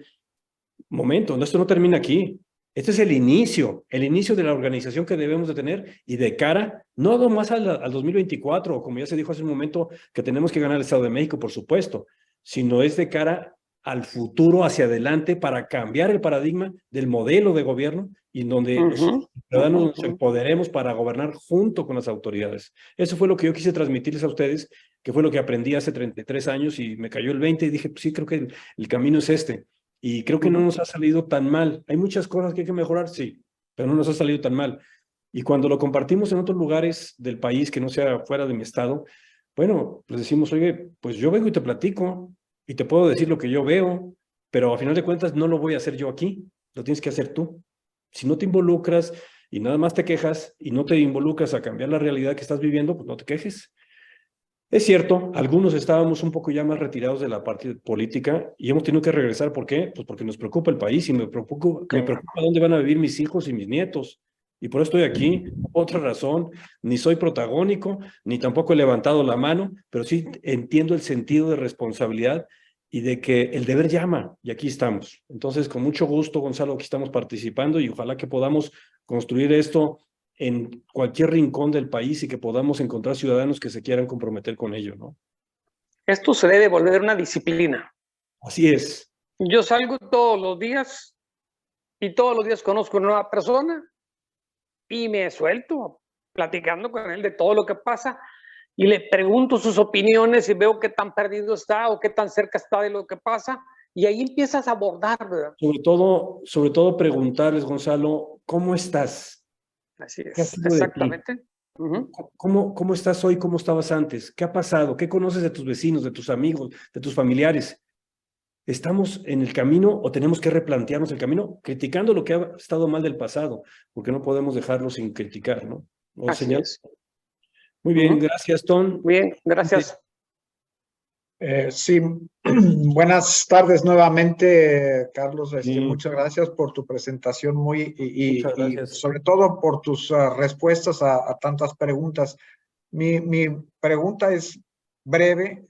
B: momento, esto no termina aquí. Este es el inicio de la organización que debemos de tener, y de cara, no más al 2024, como ya se dijo hace un momento, que tenemos que ganar el Estado de México, por supuesto, sino es de cara al futuro, hacia adelante, para cambiar el paradigma del modelo de gobierno, y en donde los ciudadanos nos empoderemos para gobernar junto con las autoridades. Eso fue lo que yo quise transmitirles a ustedes, que fue lo que aprendí hace 33 años, y me cayó el 20 y dije, pues sí, creo que el camino es este. Y creo que no nos ha salido tan mal. Hay muchas cosas que hay que mejorar, sí, pero no nos ha salido tan mal. Y cuando lo compartimos en otros lugares del país que no sea fuera de mi estado, bueno, pues decimos, oye, pues yo vengo y te platico y te puedo decir lo que yo veo, pero a final de cuentas no lo voy a hacer yo aquí, lo tienes que hacer tú. Si no te involucras y nada más te quejas y no te involucras a cambiar la realidad que estás viviendo, pues no te quejes. Es cierto, algunos estábamos un poco ya más retirados de la parte política y hemos tenido que regresar. ¿Por qué? Pues porque nos preocupa el país y me preocupa dónde van a vivir mis hijos y mis nietos. Y por eso estoy aquí. Otra razón, ni soy protagónico, ni tampoco he levantado la mano, pero sí entiendo el sentido de responsabilidad y de que el deber llama, y aquí estamos. Entonces, con mucho gusto, Gonzalo, aquí estamos participando, y ojalá que podamos construir esto
M: en cualquier rincón del país y que podamos encontrar ciudadanos que se quieran comprometer con ello, ¿no?
Q: Esto se debe volver una disciplina.
M: Así es.
Q: Yo salgo todos los días y todos los días conozco a una nueva persona y me suelto platicando con él de todo lo que pasa y le pregunto sus opiniones y veo qué tan perdido está o qué tan cerca está de lo que pasa y ahí empiezas a abordar, ¿verdad?
M: Sobre todo preguntarles, Gonzalo, ¿cómo estás?
Q: Así
M: ¿Qué ha
Q: es,
M: sido de ti?
Q: exactamente.
M: ¿Cómo estás hoy? ¿Cómo estabas antes? ¿Qué ha pasado? ¿Qué conoces de tus vecinos, de tus amigos, de tus familiares? ¿Estamos en el camino o tenemos que replantearnos el camino criticando lo que ha estado mal del pasado? Porque no podemos dejarlo sin criticar, ¿no?
Q: Así es.
M: Muy bien, gracias, Tom.
Q: Bien, gracias.
R: Sí, buenas tardes nuevamente, Carlos.
M: Sí.
R: Muchas gracias por tu presentación y
M: gracias.
R: sobre todo por tus respuestas a tantas preguntas. Mi pregunta es breve,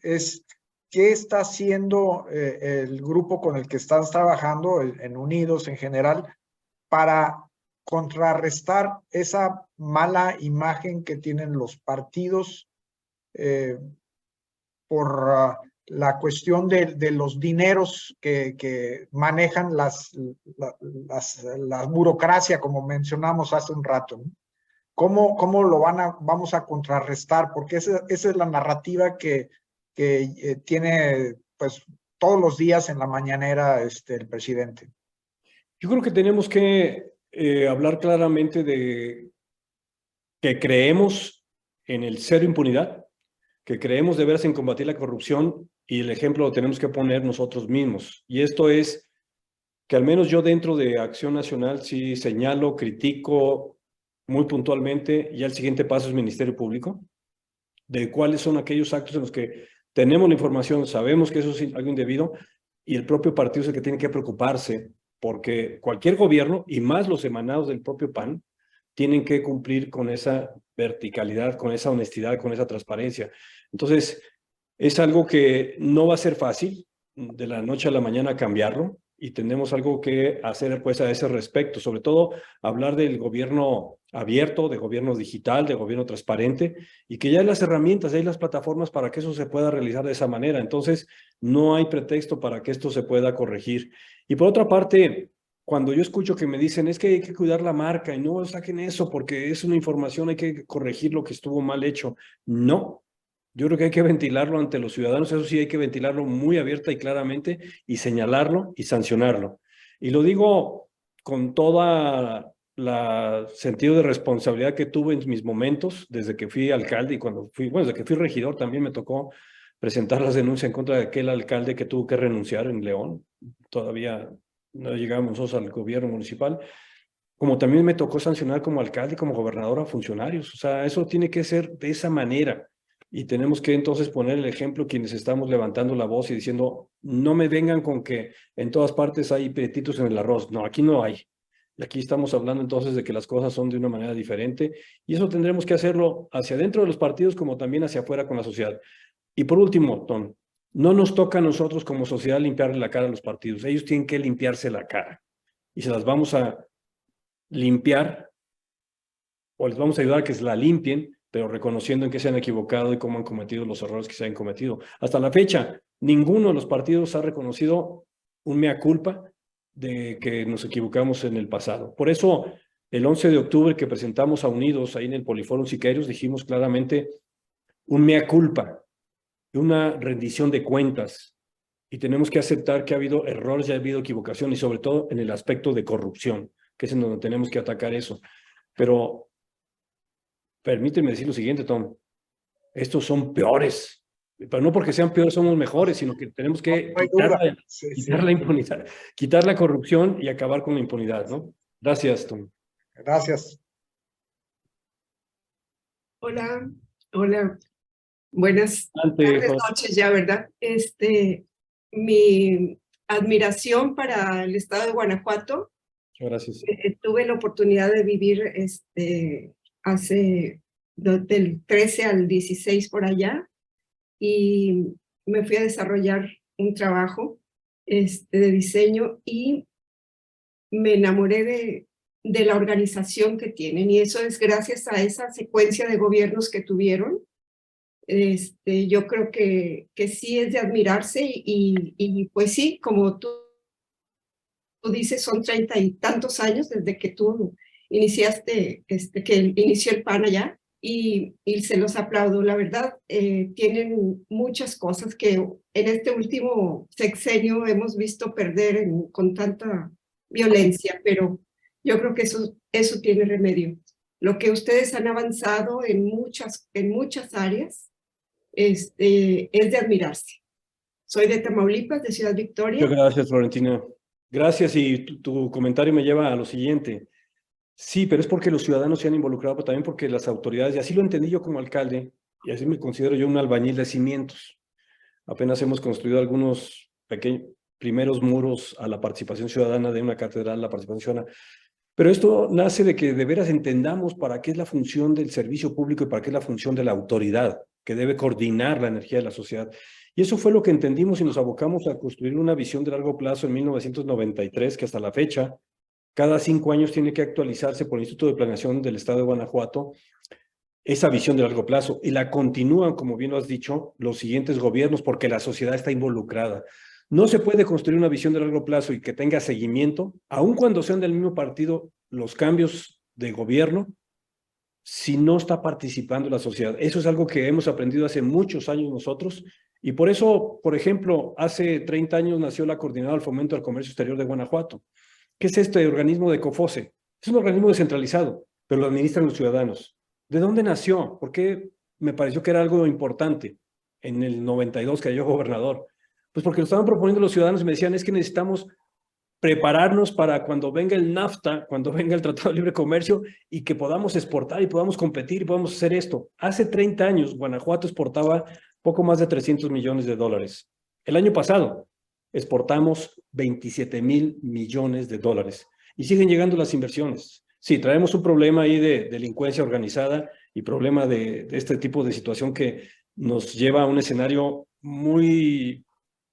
R: ¿qué está haciendo el grupo con el que estás trabajando, en Unidos en general, para contrarrestar esa mala imagen que tienen los partidos por la cuestión de los dineros que manejan la burocracia, como mencionamos hace un rato, ¿no? ¿Cómo lo vamos a contrarrestar? Porque esa es la narrativa que tiene pues todos los días en la mañanera el presidente.
M: Yo creo que tenemos que hablar claramente de que creemos en el cero impunidad, que creemos de veras en combatir la corrupción y el ejemplo lo tenemos que poner nosotros mismos. Y esto es que al menos yo dentro de Acción Nacional sí señalo, critico muy puntualmente, y el siguiente paso es Ministerio Público, de cuáles son aquellos actos en los que tenemos la información, sabemos que eso es algo indebido y el propio partido es el que tiene que preocuparse porque cualquier gobierno y más los emanados del propio PAN tienen que cumplir con esa verticalidad, con esa honestidad, con esa transparencia. Entonces, es algo que no va a ser fácil de la noche a la mañana cambiarlo y tenemos algo que hacer pues a ese respecto, sobre todo hablar del gobierno abierto, de gobierno digital, de gobierno transparente y que ya hay las herramientas, hay las plataformas para que eso se pueda realizar de esa manera. Entonces, no hay pretexto para que esto se pueda corregir. Y por otra parte, cuando yo escucho que me dicen es que hay que cuidar la marca y no saquen eso porque es una información, hay que corregir lo que estuvo mal hecho. No. Yo creo que hay que ventilarlo ante los ciudadanos, eso sí hay que ventilarlo muy abierta y claramente y señalarlo y sancionarlo. Y lo digo con toda la sentido de responsabilidad que tuve en mis momentos, desde que fui alcalde y cuando fui, bueno, desde que fui regidor también me tocó presentar las denuncias en contra de aquel alcalde que tuvo que renunciar en León. Todavía no llegábamos nosotros al gobierno municipal. Como también me tocó sancionar como alcalde y como gobernador a funcionarios. O sea, eso tiene que ser de esa manera. Y tenemos que entonces poner el ejemplo quienes estamos levantando la voz y diciendo, no me vengan con que en todas partes hay pretitos en el arroz. No, aquí no hay. Y aquí estamos hablando entonces de que las cosas son de una manera diferente y eso tendremos que hacerlo hacia adentro de los partidos como también hacia afuera con la sociedad. Y por último, Tom, no nos toca a nosotros como sociedad limpiarle la cara a los partidos. Ellos tienen que limpiarse la cara y se las vamos a limpiar o les vamos a ayudar a que se la limpien, pero reconociendo en qué se han equivocado y cómo han cometido los errores que se han cometido. Hasta la fecha, ninguno de los partidos ha reconocido un mea culpa de que nos equivocamos en el pasado. Por eso, el 11 de octubre que presentamos a Unidos ahí en el Poliforum Siqueiros, dijimos claramente un mea culpa, una rendición de cuentas, y tenemos que aceptar que ha habido errores y ha habido equivocación, y sobre todo en el aspecto de corrupción, que es en donde tenemos que atacar eso. Pero permíteme decir lo siguiente, Tom, estos son peores, pero no porque sean peores somos mejores, sino que tenemos que quitar la impunidad, quitar la corrupción y acabar con la impunidad, ¿no? Gracias, Tom.
R: Gracias.
S: Hola, buenas tardes, noches ya, ¿verdad? Mi admiración para el estado de Guanajuato.
M: Gracias.
S: Tuve la oportunidad de vivir del 13 al 16 por allá y me fui a desarrollar un trabajo de diseño y me enamoré de la organización que tienen, y eso es gracias a esa secuencia de gobiernos que tuvieron. Yo creo que sí es de admirarse, y pues sí, como tú dices, son 30 y tantos años desde que tú iniciaste, que inició el PAN allá, y se los aplaudo. La verdad, tienen muchas cosas que en este último sexenio hemos visto perder con tanta violencia, pero yo creo que eso tiene remedio. Lo que ustedes han avanzado en muchas áreas es de admirarse. Soy de Tamaulipas, de Ciudad Victoria.
B: Muchas gracias, Florentina. Gracias, y tu comentario me lleva a lo siguiente. Sí, pero es porque los ciudadanos se han involucrado, pero también porque las autoridades, y así lo entendí yo como alcalde, y así me considero yo un albañil de cimientos. Apenas hemos construido algunos primeros muros a la participación ciudadana de una catedral, la participación ciudadana. Pero esto nace de que de veras entendamos para qué es la función del servicio público y para qué es la función de la autoridad, que debe coordinar la energía de la sociedad. Y eso fue lo que entendimos y nos abocamos a construir una visión de largo plazo en 1993, que hasta la fecha, cada 5 años tiene que actualizarse por el Instituto de Planeación del Estado de Guanajuato, esa visión de largo plazo, y la continúan, como bien lo has dicho, los siguientes gobiernos, porque la sociedad está involucrada. No se puede construir una visión de largo plazo y que tenga seguimiento, aun cuando sean del mismo partido los cambios de gobierno, si no está participando la sociedad. Eso es algo que hemos aprendido hace muchos años nosotros, y por eso, por ejemplo, hace 30 años nació la Coordinadora del Fomento al Comercio Exterior de Guanajuato. ¿Qué es este organismo de COFOSE? Es un organismo descentralizado, pero lo administran los ciudadanos. ¿De dónde nació? ¿Por qué me pareció que era algo importante en el 92 que yo gobernador? Pues porque lo estaban proponiendo los ciudadanos y me decían, es que necesitamos prepararnos para cuando venga el NAFTA, cuando venga el Tratado de Libre Comercio, y que podamos exportar y podamos competir y podamos hacer esto. Hace 30 años, Guanajuato exportaba poco más de 300 millones de dólares. El año pasado exportamos 27,000 millones de dólares y siguen llegando las inversiones. Sí, traemos un problema ahí de delincuencia organizada y problema de este tipo de situación que nos lleva a un escenario muy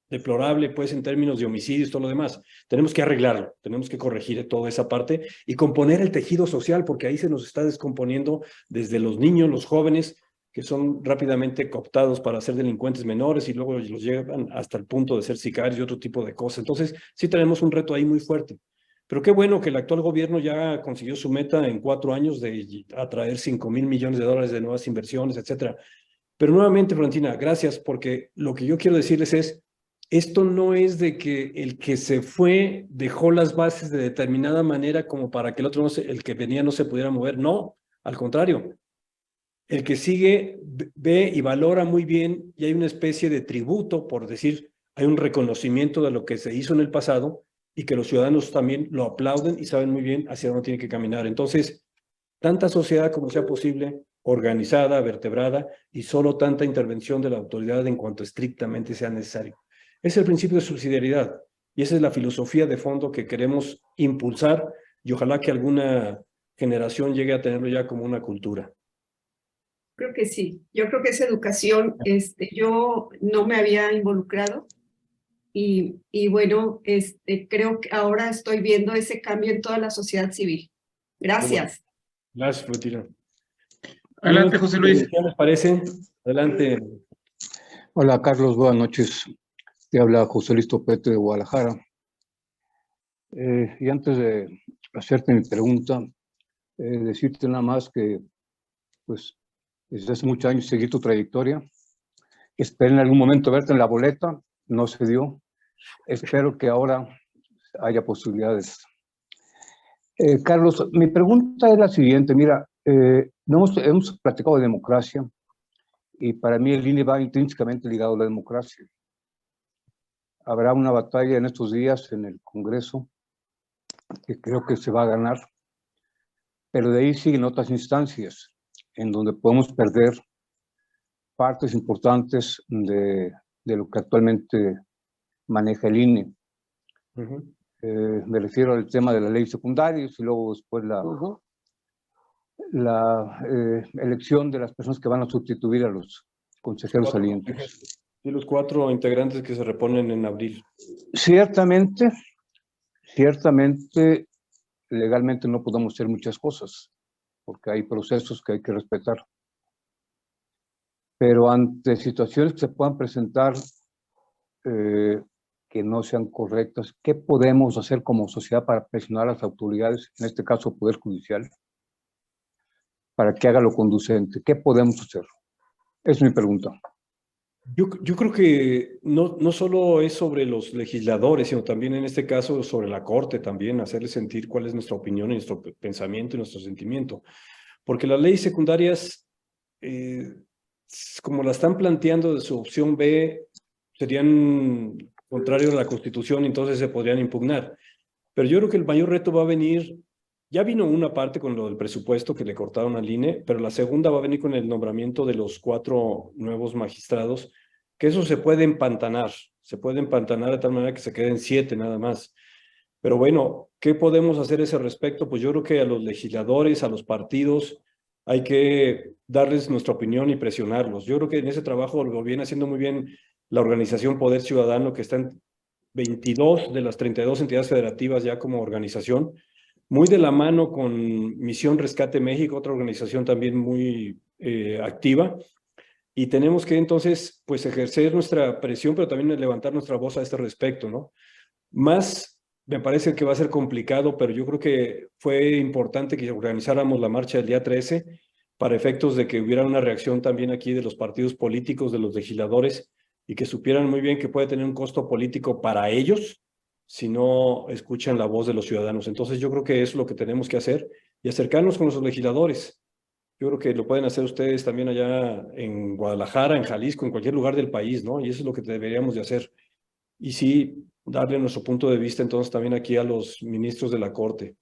B: deplorable, pues, en términos de homicidios y todo lo demás. Tenemos que arreglarlo, tenemos que corregir toda esa parte y componer el tejido social, porque ahí se nos está descomponiendo desde los niños, los jóvenes, que son rápidamente cooptados para ser delincuentes menores y luego los llevan hasta el punto de ser sicarios y otro tipo de cosas. Entonces, sí tenemos un reto ahí muy fuerte. Pero qué bueno que el actual gobierno ya consiguió su meta en 4 años de atraer 5,000 millones de dólares de nuevas inversiones, etcétera. Pero nuevamente, Florentina, gracias, porque lo que yo quiero decirles es, esto no es de que el que se fue dejó las bases de determinada manera como para que el otro, el que venía no se pudiera mover. No, al contrario. El que sigue ve y valora muy bien, y hay una especie de tributo, por decir, hay un reconocimiento de lo que se hizo en el pasado y que los ciudadanos también lo aplauden y saben muy bien hacia dónde tiene que caminar. Entonces, tanta sociedad como sea posible, organizada, vertebrada, y solo tanta intervención de la autoridad en cuanto estrictamente sea necesario. Es el principio de subsidiariedad y esa es la filosofía de fondo que queremos impulsar, y ojalá que alguna generación llegue a tenerlo ya como una cultura.
S: Creo que sí. Yo creo que esa educación, yo no me había involucrado y bueno, creo que ahora estoy viendo ese cambio en toda la sociedad civil. Gracias.
B: Gracias, Florentina.
A: Adelante, José Luis.
B: ¿Qué les parece? Adelante.
T: Hola, Carlos, buenas noches. Te habla José Luis Topete de Guadalajara. Y antes de hacerte mi pregunta, decirte nada más que, pues, desde hace muchos años seguí tu trayectoria. Esperé en algún momento verte en la boleta, no se dio. Espero que ahora haya posibilidades. Carlos, mi pregunta es la siguiente. Mira, hemos platicado de democracia y para mí el INE va intrínsecamente ligado a la democracia. Habrá una batalla en estos días en el Congreso que creo que se va a ganar, pero de ahí siguen otras instancias en donde podemos perder partes importantes de lo que actualmente maneja el INE. Me refiero al tema de la ley secundaria y luego después la elección de las personas que van a sustituir a los consejeros salientes.
B: Y los 4 integrantes que se reponen en abril.
T: Ciertamente, legalmente no podemos hacer muchas cosas, porque hay procesos que hay que respetar. Pero ante situaciones que se puedan presentar que no sean correctas, ¿qué podemos hacer como sociedad para presionar a las autoridades, en este caso el Poder Judicial, para que haga lo conducente? ¿Qué podemos hacer? Es mi pregunta.
B: Yo creo que no solo es sobre los legisladores, sino también en este caso sobre la Corte también, hacerle sentir cuál es nuestra opinión y nuestro pensamiento y nuestro sentimiento. Porque las leyes secundarias, como la están planteando de su opción B, serían contrarios a la Constitución y entonces se podrían impugnar. Pero yo creo que el mayor reto va a venir, ya vino una parte con lo del presupuesto que le cortaron al INE, pero la segunda va a venir con el nombramiento de los 4 nuevos magistrados, que eso se puede empantanar de tal manera que se queden 7 nada más. Pero bueno, ¿qué podemos hacer a ese respecto? Pues yo creo que a los legisladores, a los partidos, hay que darles nuestra opinión y presionarlos. Yo creo que en ese trabajo lo viene haciendo muy bien la organización Poder Ciudadano, que está en 22 de las 32 entidades federativas ya como organización, muy de la mano con Misión Rescate México, otra organización también muy activa, y tenemos que entonces pues ejercer nuestra presión, pero también levantar nuestra voz a este respecto, ¿no? Más me parece que va a ser complicado, pero yo creo que fue importante que organizáramos la marcha del día 13 para efectos de que hubiera una reacción también aquí de los partidos políticos, de los legisladores, y que supieran muy bien que puede tener un costo político para ellos si no escuchan la voz de los ciudadanos. Entonces yo creo que eso es lo que tenemos que hacer y acercarnos con los legisladores. Yo creo que lo pueden hacer ustedes también allá en Guadalajara, en Jalisco, en cualquier lugar del país, ¿no? Y eso es lo que deberíamos de hacer. Y sí, darle nuestro punto de vista entonces también aquí a los ministros de la Corte.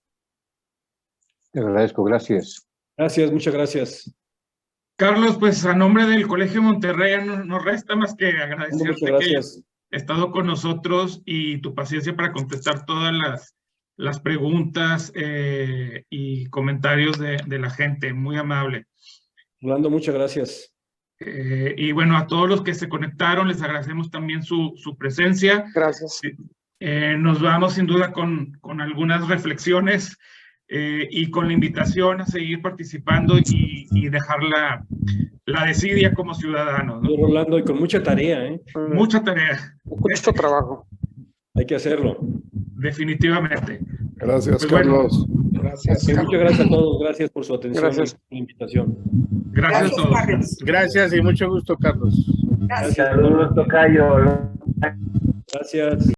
T: Te agradezco, gracias.
B: Gracias, muchas gracias.
A: Carlos, pues a nombre del Colegio Monterrey no nos resta más que agradecerte que hayas estado con nosotros y tu paciencia para contestar todas las preguntas y comentarios de la gente. Muy amable.
B: Rolando, muchas gracias.
A: Y bueno, a todos los que se conectaron, les agradecemos también su presencia.
Q: Gracias.
A: Nos vamos sin duda con algunas reflexiones y con la invitación a seguir participando y dejar la desidia como ciudadanos, ¿no?
B: Rolando, y con mucha tarea, ¿eh?
A: Mucha tarea.
Q: Mucho trabajo.
B: Hay que hacerlo.
A: Definitivamente.
D: Gracias,
A: Pues bueno,
D: Carlos.
R: Gracias.
B: Muchas gracias a todos. Gracias por su atención
Q: Gracias.
B: y por la invitación.
A: Gracias a todos.
S: Carlos.
P: Gracias y mucho gusto, Carlos.
S: Gracias.
K: Saludos, tocayo.
B: Gracias.